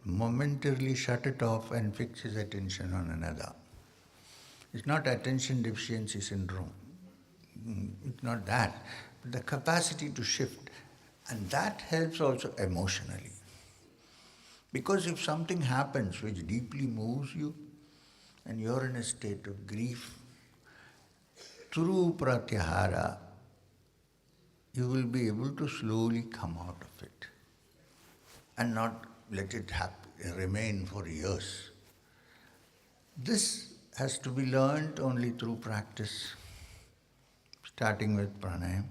momentarily shut it off and fix his attention on another. It's not attention deficiency syndrome. It's not that. But the capacity to shift. And that helps also emotionally. Because if something happens which deeply moves you, and you're in a state of grief, through pratyahara, you will be able to slowly come out of it and not let it remain for years. This has to be learned only through practice, starting with pranayama.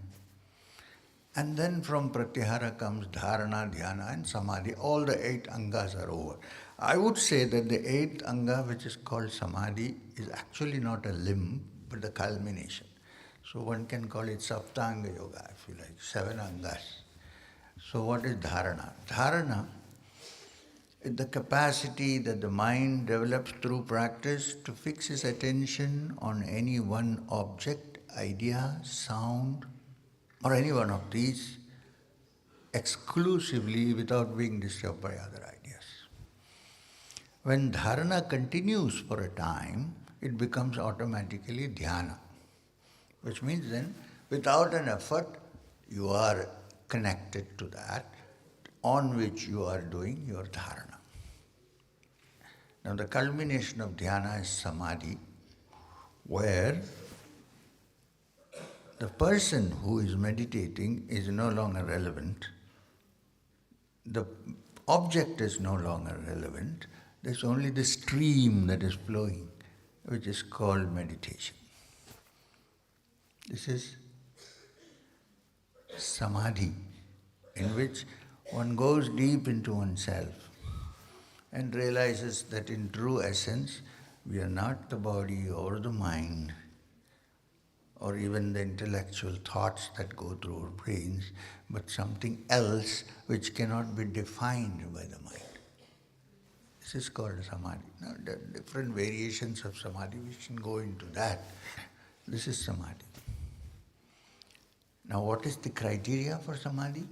And then from pratyahara comes dharana, dhyana and samadhi. All the 8 angas are over. I would say that the 8th anga, which is called samadhi, is actually not a limb, but the culmination. So one can call it saptanga yoga, if you like, 7 angas. So what is dharana? Dharana is the capacity that the mind develops through practice to fix its attention on any one object, idea, sound, or any one of these exclusively without being disturbed by other ideas. When dharana continues for a time, it becomes automatically dhyana, which means then without an effort you are connected to that on which you are doing your dharana. Now the culmination of dhyana is samadhi, where the person who is meditating is no longer relevant. The object is no longer relevant. There's only the stream that is flowing, which is called meditation. This is samadhi, in which one goes deep into oneself and realizes that in true essence, we are not the body or the mind, or even the intellectual thoughts that go through our brains, but something else which cannot be defined by the mind. This is called samadhi. Now, there are different variations of samadhi, we can go into that. This is samadhi. Now, what is the criteria for samadhi?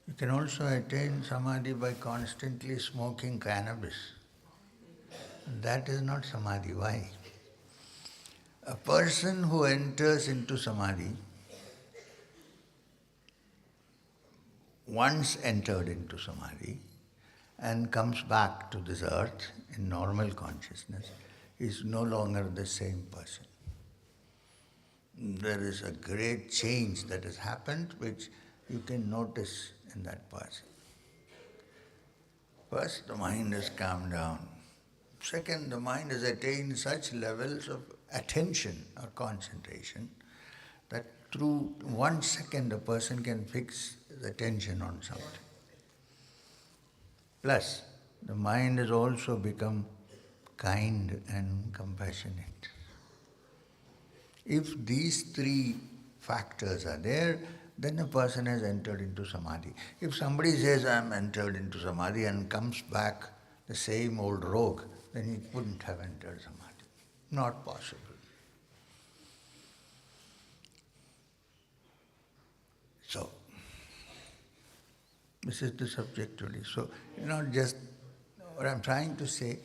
You can also attain samadhi by constantly smoking cannabis. That is not samadhi. Why? A person who enters into samadhi, once entered into samadhi and comes back to this earth in normal consciousness, is no longer the same person. There is a great change that has happened which you can notice in that person. First, the mind has calmed down. Second, the mind has attained such levels of attention or concentration that through 1 second a person can fix his attention on something. Plus, the mind has also become kind and compassionate. If these 3 factors are there, then a person has entered into samadhi. If somebody says, I am entered into samadhi and comes back the same old rogue, then he wouldn't have entered samadhi. Not possible. So, this is the subject today. So, not just, what I'm trying to say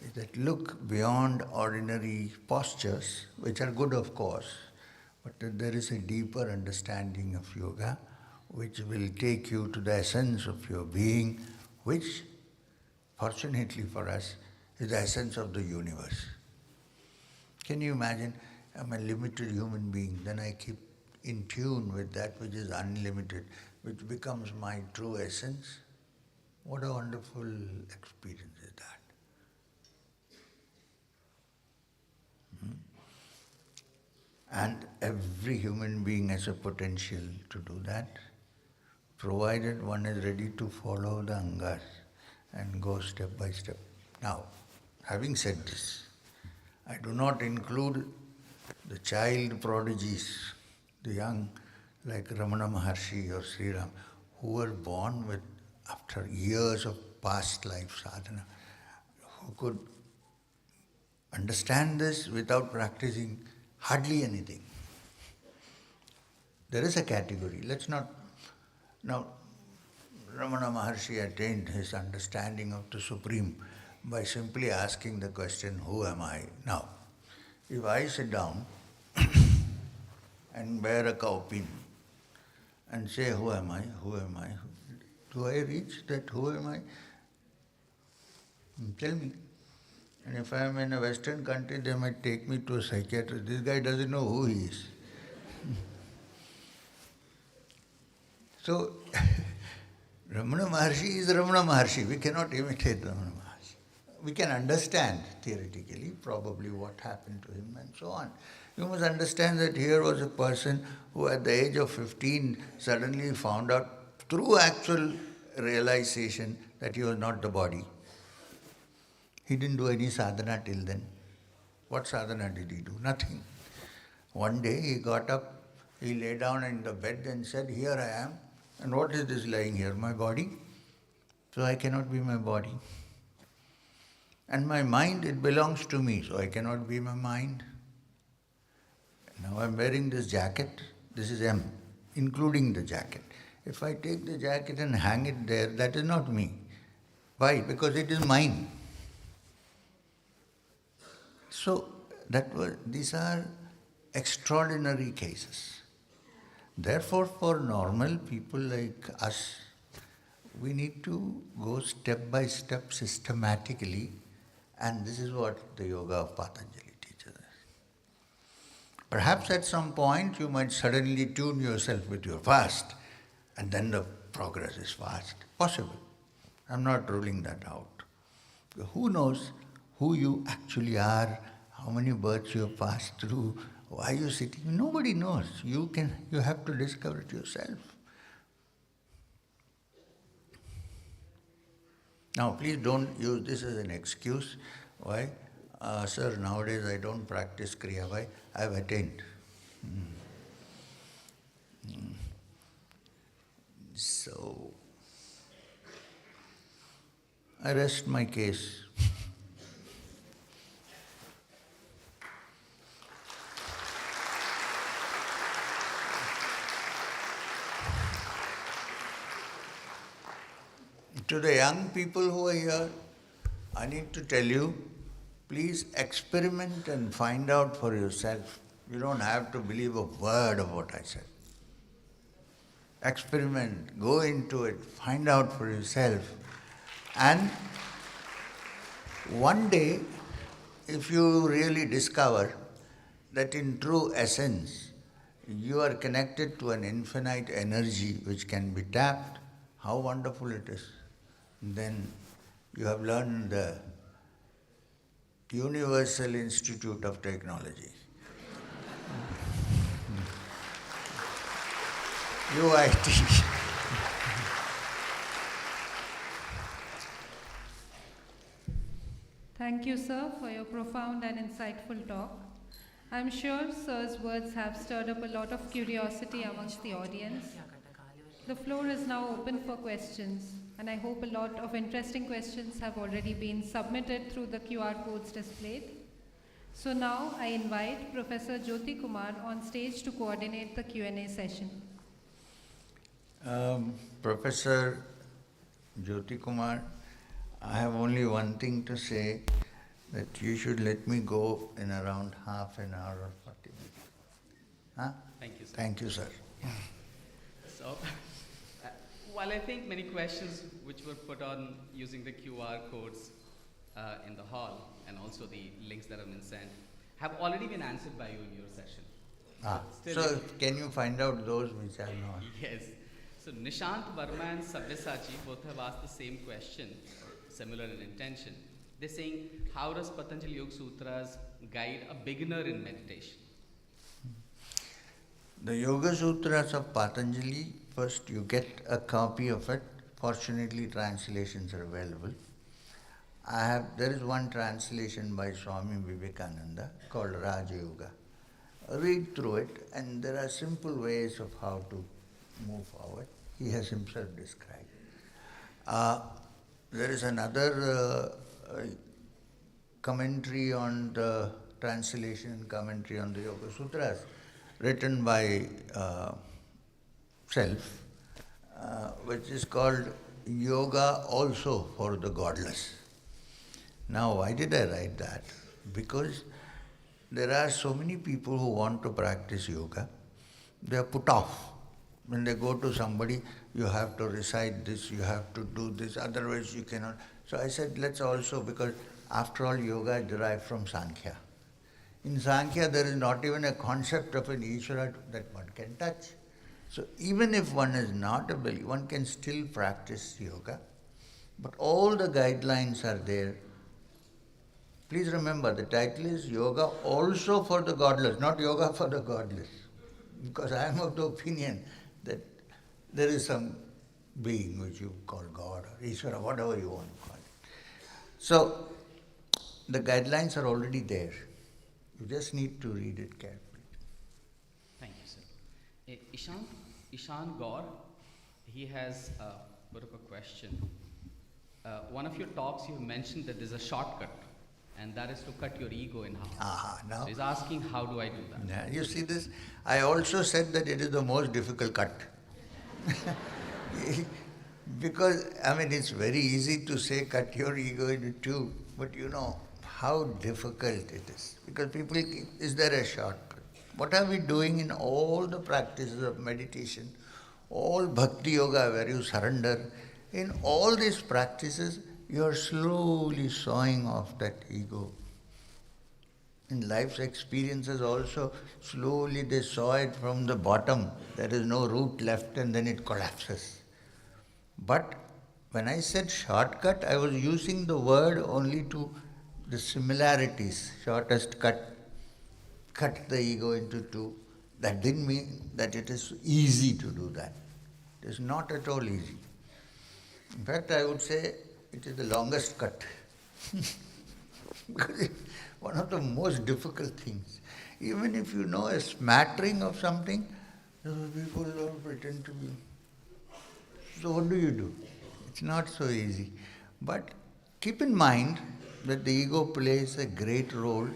is that look beyond ordinary postures, which are good of course, but that there is a deeper understanding of yoga which will take you to the essence of your being, which, fortunately for us, is the essence of the universe. Can you imagine, I'm a limited human being, then I keep in tune with that which is unlimited, which becomes my true essence? What a wonderful experience is that. And every human being has a potential to do that, provided one is ready to follow the angas and go step by step. Now, having said this, I do not include the child prodigies, the young, like Ramana Maharshi or Sri Ram, who were born with, after years of past life sadhana, who could understand this without practicing hardly anything. There is a category. Let's not... Now, Ramana Maharshi attained his understanding of the Supreme by simply asking the question, who am I? Now, if I sit down and wear a cowpin and say, who am I? Who am I? Do I reach that who am I? Tell me. And if I am in a Western country, they might take me to a psychiatrist. This guy doesn't know who he is. So, Ramana Maharshi is Ramana Maharshi. We cannot imitate Ramana Maharshi. We can understand theoretically probably what happened to him and so on. You must understand that here was a person who at the age of 15 suddenly found out through actual realization that he was not the body. He didn't do any sadhana till then. What sadhana did he do? Nothing. One day he got up, he lay down in the bed and said, here I am. And what is this lying here? My body? So I cannot be my body. And my mind, it belongs to me, so I cannot be my mind. Now I'm wearing this jacket, this is M, including the jacket. If I take the jacket and hang it there, that is not me. Why? Because it is mine. So these are extraordinary cases. Therefore, for normal people like us, we need to go step by step systematically, and this is what the yoga of Patanjali teaches us. Perhaps at some point you might suddenly tune yourself with your fast, and then the progress is fast. Possible. I'm not ruling that out. Who knows who you actually are, how many births you have passed through, why you sitting? Nobody knows. You have to discover it yourself. Now, please don't use this as an excuse. Why? Sir, nowadays I don't practice Kriya. Why? I have attained. So, I rest my case. To the young people who are here, I need to tell you, please experiment and find out for yourself. You don't have to believe a word of what I said. Experiment, go into it, find out for yourself. And one day, if you really discover that in true essence, you are connected to an infinite energy which can be tapped, how wonderful it is. Then you have learned the Universal Institute of Technology. UIT. Thank you, sir, for your profound and insightful talk. I'm sure Sir's words have stirred up a lot of curiosity amongst the audience. The floor is now open for questions, and I hope a lot of interesting questions have already been submitted through the QR codes displayed. So now I invite Professor Jyoti Kumar on stage to coordinate the Q&A session. Professor Jyoti Kumar, I have only one thing to say, that you should let me go in around half an hour or 40 minutes. Huh? Thank you, sir. Thank you, sir. So, while I think many questions which were put on using the QR codes in the hall and also the links that have been sent have already been answered by you in your session. So can you find out those which are not? Yes. So Nishant Verma and Sabyasachi both have asked the same question, similar in intention. They're saying, how does Patanjali Yoga Sutras guide a beginner in meditation? The Yoga Sutras of Patanjali, first you get a copy of it. Fortunately, translations are available. There is one translation by Swami Vivekananda called Raja Yoga. Read through it, and there are simple ways of how to move forward. He has himself described. There is another commentary on the translation, commentary on the Yoga Sutras, written by self, which is called Yoga Also for the Godless. Now, why did I write that? Because there are so many people who want to practice yoga, they are put off. When they go to somebody, you have to recite this, you have to do this, otherwise you cannot. So I said, let's also, because after all, yoga is derived from Sankhya. In Sankhya, there is not even a concept of an Ishvara that one can touch. So even if one is not a believer, one can still practice yoga. But all the guidelines are there. Please remember, the title is Yoga Also for the Godless, not Yoga for the Godless. Because I am of the opinion that there is some being which you call God or Ishvara, whatever you want to call it. So, the guidelines are already there. You just need to read it carefully. Thank you, sir. Ishan Gaur, he has a bit of a question. One of your talks, you mentioned that there's a shortcut, and that is to cut your ego in half. Now, So he's asking, how do I do that? yeah, you see this? I also said that it is the most difficult cut. Because, it's very easy to say cut your ego into two, but you know how difficult it is. Because people, is there a shortcut? What are we doing in all the practices of meditation, all bhakti yoga where you surrender? In all these practices, you are slowly sawing off that ego. In life's experiences also, slowly they saw it from the bottom. There is no root left and then it collapses. But when I said shortcut, I was using the word only to the similarities. Shortest cut the ego into two. That didn't mean that it is easy to do that. It is not at all easy. In fact, I would say it is the longest cut. Because it's one of the most difficult things. Even if you know a smattering of something, people don't pretend to be. So what do? It's not so easy. But keep in mind that the ego plays a great role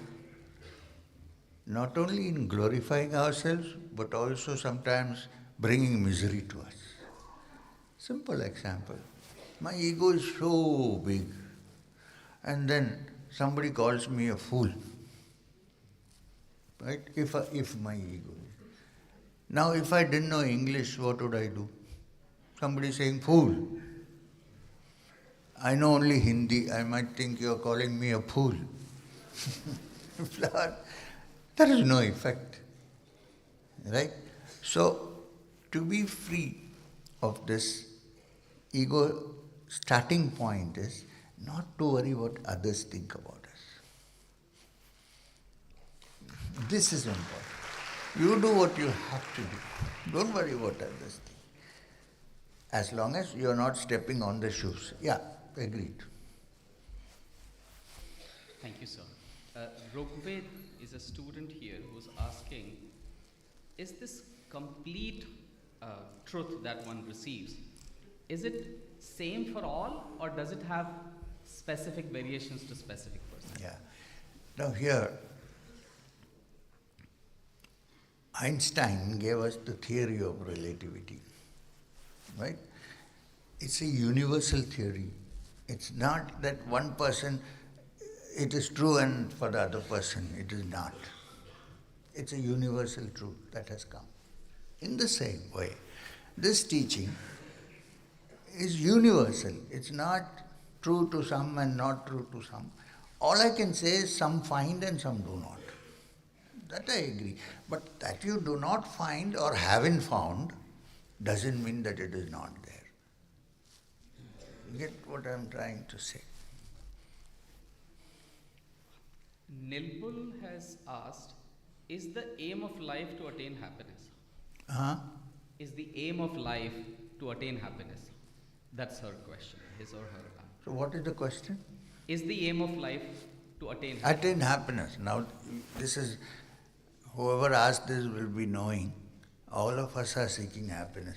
not only in glorifying ourselves, but also sometimes bringing misery to us. Simple example. My ego is so big, and then somebody calls me a fool. Right? If my ego is. Now, if I didn't know English, what would I do? Somebody saying fool. I know only Hindi. I might think you're calling me a fool. There is no effect. Right? So, to be free of this ego, starting point is not to worry what others think about us. This is important. You do what you have to do. Don't worry what others think. As long as you are not stepping on the shoes. Yeah, agreed. Thank you, sir. Rugved is a student here who's asking, is this complete truth that one receives, is it same for all, or does it have specific variations to specific persons? Yeah. Now here, Einstein gave us the theory of relativity, right? It's a universal theory. It's not that one person, it is true, and for the other person, it is not. It's a universal truth that has come. In the same way, this teaching is universal. It's not true to some and not true to some. All I can say is some find and some do not. That I agree. But that you do not find or haven't found doesn't mean that it is not there. You get what I'm trying to say? Nilbul has asked, is the aim of life to attain happiness? Uh-huh. Is the aim of life to attain happiness? That's her question, his or her. So what is the question? Is the aim of life to attain happiness? Attain happiness. Now, this is, whoever asked this will be knowing, all of us are seeking happiness.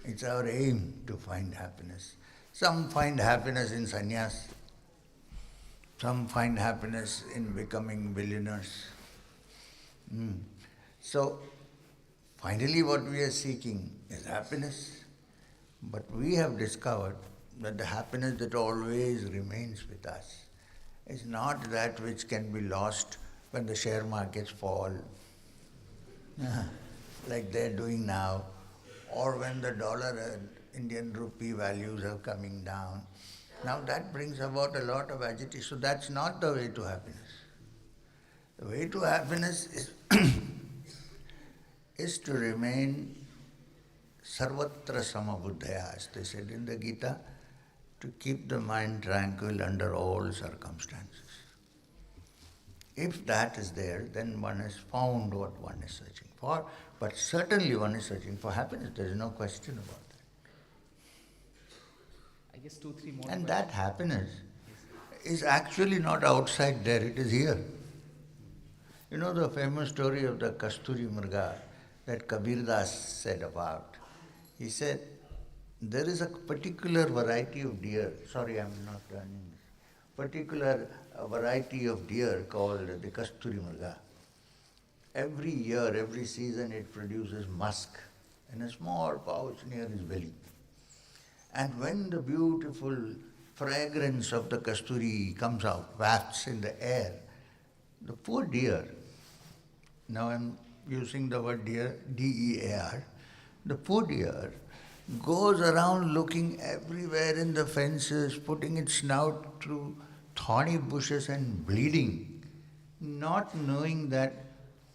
It's our aim to find happiness. Some find happiness in sannyas. Some find happiness in becoming billionaires. So, finally what we are seeking is happiness. But we have discovered that the happiness that always remains with us is not that which can be lost when the share markets fall, like they're doing now, or when the dollar and Indian rupee values are coming down. Now that brings about a lot of agitation. So that's not the way to happiness. The way to happiness is, is to remain sarvatra samabuddhaya, as they said in the Gita, to keep the mind tranquil under all circumstances. If that is there, then one has found what one is searching for. But certainly one is searching for happiness. There is no question about that. I guess 2-3 more. And questions. that happiness is actually not outside there, it is here. You know the famous story of the Kasturi Murga that Kabir Das said about. He said, there is a particular variety of deer, sorry I'm not running this, particular variety of deer called the Kasturi Murga. Every year, every season it produces musk in a small pouch near his belly. And when the beautiful fragrance of the kasturi comes out, wafts in the air, the poor deer, now I'm using the word deer, D-E-A-R, the poor deer goes around looking everywhere in the fences, putting its snout through thorny bushes and bleeding, not knowing that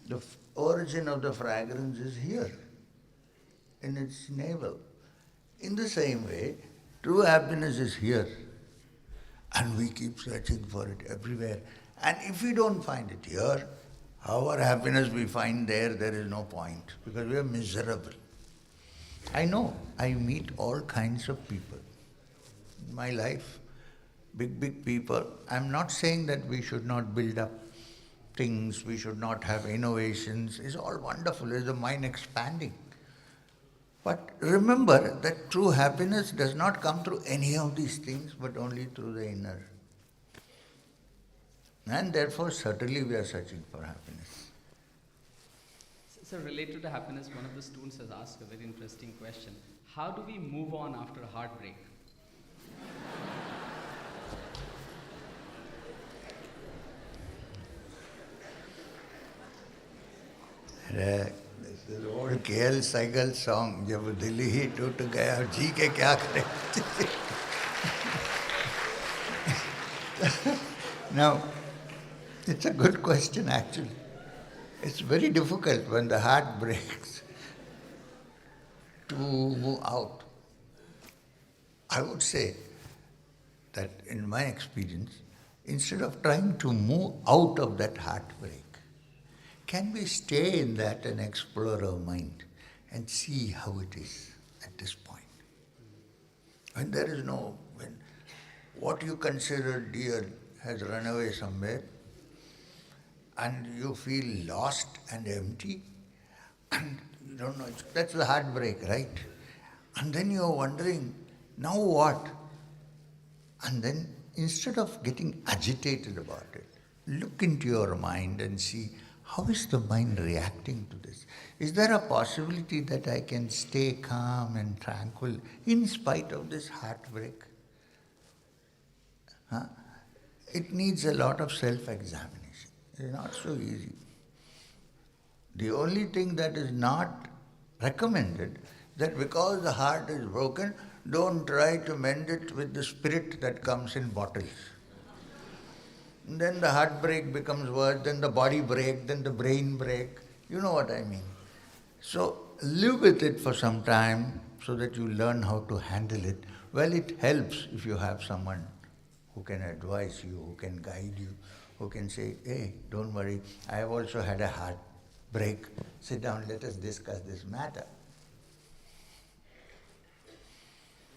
the origin of the fragrance is here, in its navel. In the same way, true happiness is here, and we keep searching for it everywhere. And if we don't find it here, however happiness we find there, there is no point, because we are miserable. I know, I meet all kinds of people in my life, big people. I'm not saying that we should not build up things, we should not have innovations. It's all wonderful, it's the mind expanding. But remember that true happiness does not come through any of these things, but only through the inner. And therefore, certainly we are searching for happiness. So related to happiness, one of the students has asked a very interesting question. How do we move on after a heartbreak? This is old KL Saigal song, जब दिल ही टूट गया जी के क्या करें. Now, it's a good question actually. It's very difficult when the heart breaks to move out. I would say that in my experience, instead of trying to move out of that heartbreak, can we stay in that and explore our mind and see how it is at this point? When there is no, when what you consider dear has run away somewhere, and you feel lost and empty, and you don't know, that's the heartbreak, right? And then you're wondering, now what? And then instead of getting agitated about it, look into your mind and see, how is the mind reacting to this? Is there a possibility that I can stay calm and tranquil in spite of this heartbreak? Huh? It needs a lot of self-examination. It's not so easy. The only thing that is not recommended, that because the heart is broken, don't try to mend it with the spirit that comes in bottles. Then the heartbreak becomes worse, then the body break, then the brain break. You know what I mean. So live with it for some time so that you learn how to handle it. Well, it helps if you have someone who can advise you, who can guide you, who can say, hey, don't worry, I have also had a heartbreak. Sit down, let us discuss this matter.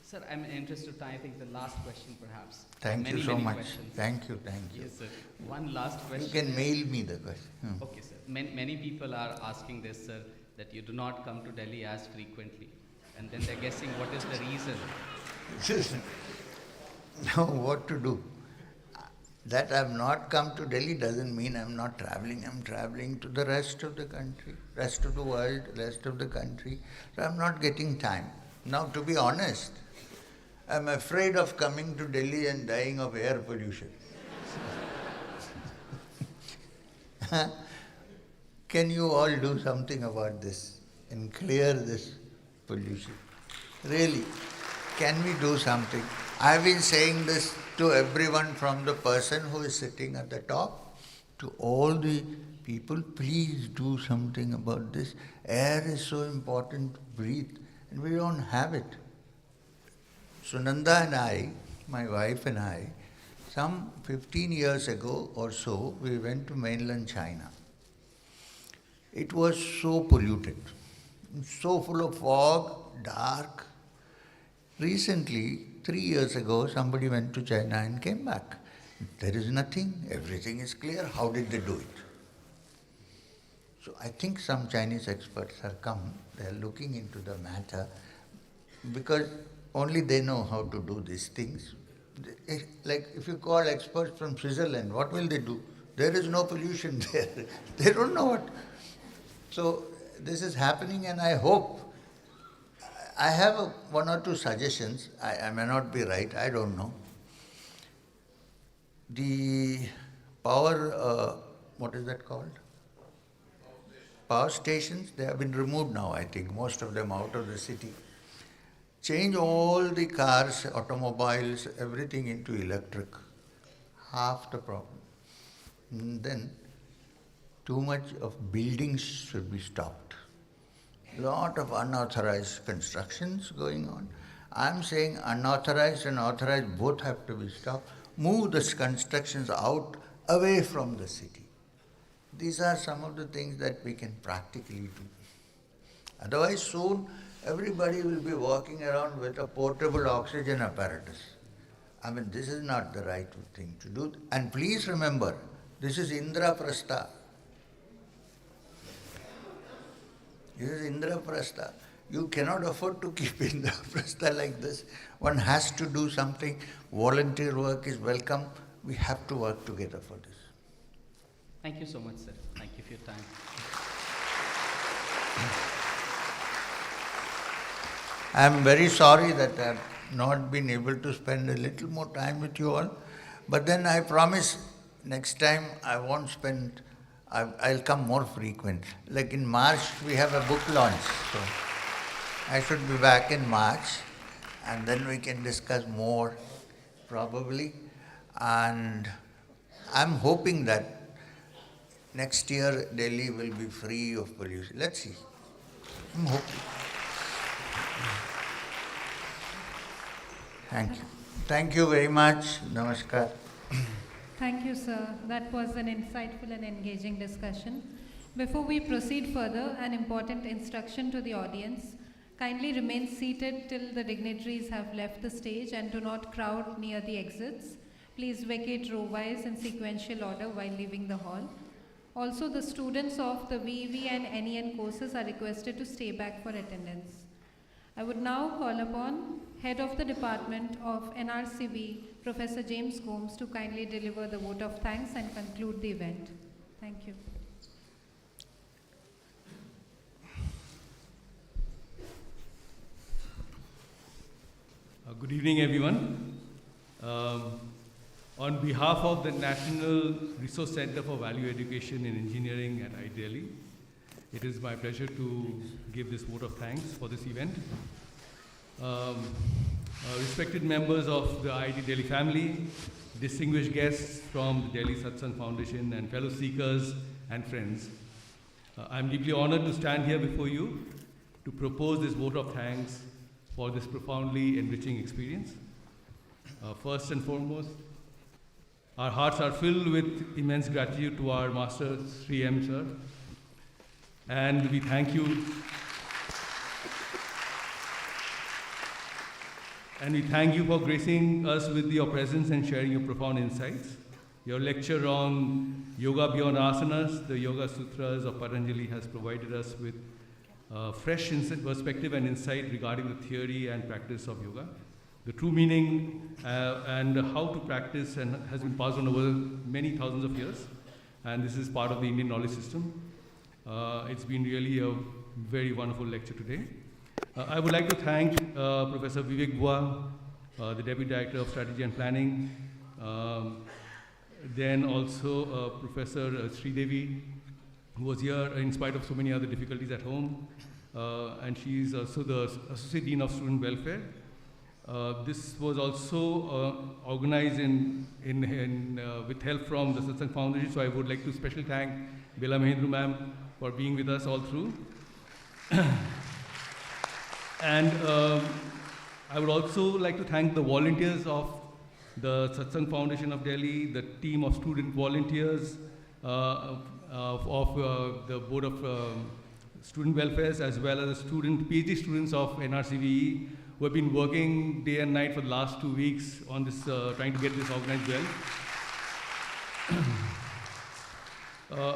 Sir, I'm in interest of time. I think the last question perhaps. Thank you so many much. Questions. Thank you. Yes, sir. One last question. You can mail me the question. Okay, sir. Many people are asking this, sir, that you do not come to Delhi as frequently. And then they're guessing what is the reason. Now what to do? That I have not come to Delhi doesn't mean I'm not traveling. I'm traveling to the rest of the country, rest of the world, rest of the country. So I'm not getting time. Now, to be honest, I'm afraid of coming to Delhi and dying of air pollution. Can you all do something about this and clear this pollution? Really, can we do something? I've been saying this to everyone, from the person who is sitting at the top to all the people. Please do something about this. Air is so important to breathe, and we don't have it. Sunanda and I, my wife and I, some 15 years ago or so, we went to mainland China. It was so polluted, so full of fog, dark. Recently, 3 years ago, somebody went to China and came back. There is nothing, everything is clear. How did they do it? So I think some Chinese experts have come, they are looking into the matter, because only they know how to do these things. Like if you call experts from Switzerland, what will they do? There is no pollution there. They don't know what. So this is happening, and I hope. I have one or two suggestions. I may not be right, I don't know. The power, what is that called? Power stations, they have been removed now, I think, most of them out of the city. Change all the cars, automobiles, everything into electric. Half the problem. And then, too much of buildings should be stopped. Lot of unauthorized constructions going on. I'm saying unauthorized and authorized both have to be stopped. Move the constructions out, away from the city. These are some of the things that we can practically do. Otherwise, soon everybody will be walking around with a portable oxygen apparatus. I mean, this is not the right thing to do. And please remember, this is Indraprastha. This is Indraprastha. You cannot afford to keep Indraprastha like this. One has to do something. Volunteer work is welcome. We have to work together for this. Thank you so much, sir. Thank you for your time. I am very sorry that I have not been able to spend a little more time with you all. But then I promise next time I won't spend, I'll come more frequent. Like in March, we have a book launch. So I should be back in March, and then we can discuss more probably. And I'm hoping that next year Delhi will be free of pollution. Let's see. I'm hoping. Thank you. Thank you very much. Namaskar. Thank you, sir. That was an insightful and engaging discussion. Before we proceed further, an important instruction to the audience. Kindly remain seated till the dignitaries have left the stage and do not crowd near the exits. Please vacate row-wise in sequential order while leaving the hall. Also, the students of the VEV and NEN courses are requested to stay back for attendance. I would now call upon Head of the Department of NRCVEE, Professor James Gomes, to kindly deliver the vote of thanks and conclude the event. Thank you. Good evening, everyone. On behalf of the National Resource Center for Value Education in Engineering at IIT Delhi, it is my pleasure to give this vote of thanks for this event. Respected members of the IIT Delhi family, distinguished guests from the Delhi Satsang Foundation, and fellow seekers and friends, I'm deeply honored to stand here before you to propose this vote of thanks for this profoundly enriching experience. First and foremost, our hearts are filled with immense gratitude to our Master Sri M, sir, and we thank you. And we thank you for gracing us with your presence and sharing your profound insights. Your lecture on Yoga Beyond Asanas, the Yoga Sutras of Patanjali, has provided us with fresh perspective and insight regarding the theory and practice of yoga. The true meaning and how to practice and has been passed on over many thousands of years. And this is part of the Indian knowledge system. It's been really a very wonderful lecture today. I would like to thank Professor Vivek Bua, the Deputy Director of Strategy and Planning, then also Professor Sridevi, who was here in spite of so many other difficulties at home, and she is also the Associate Dean of Student Welfare. This was also organized with help from the Satsang Foundation, so I would like to specially thank Bela Mahendru ma'am for being with us all through. And I would also like to thank the volunteers of the Satsang Foundation of Delhi, the team of student volunteers of the Board of Student Welfares, as well as the PhD students of NRCVEE, who have been working day and night for the last 2 weeks on this, trying to get this organized well.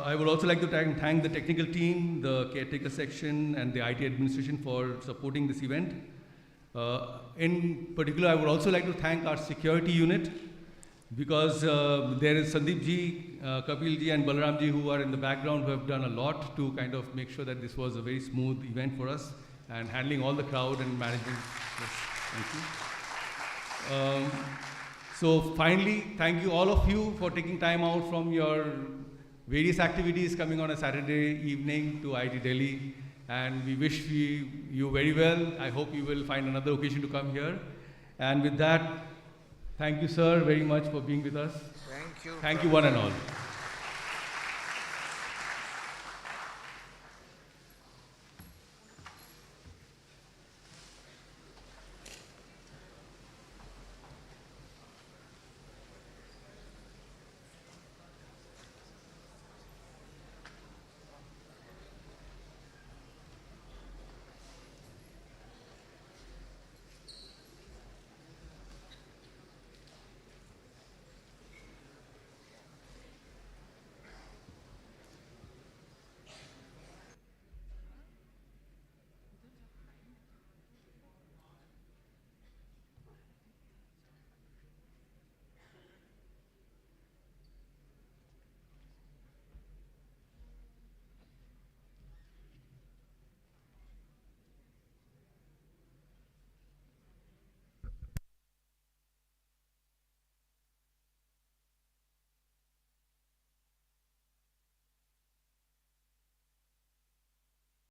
I would also like to thank the technical team, the caretaker section, and the IT administration for supporting this event. In particular, I would also like to thank our security unit, because there is Sandeep ji, Kapil ji, and Balaram ji, who are in the background, who have done a lot to kind of make sure that this was a very smooth event for us, and handling all the crowd and management. Yes, thank you. So finally, thank you all of you for taking time out from your various activities coming on a Saturday evening to IIT Delhi, and we wish you very well. I hope you will find another occasion to come here. And with that, thank you, sir, very much for being with us. Thank you. Thank you, one and all.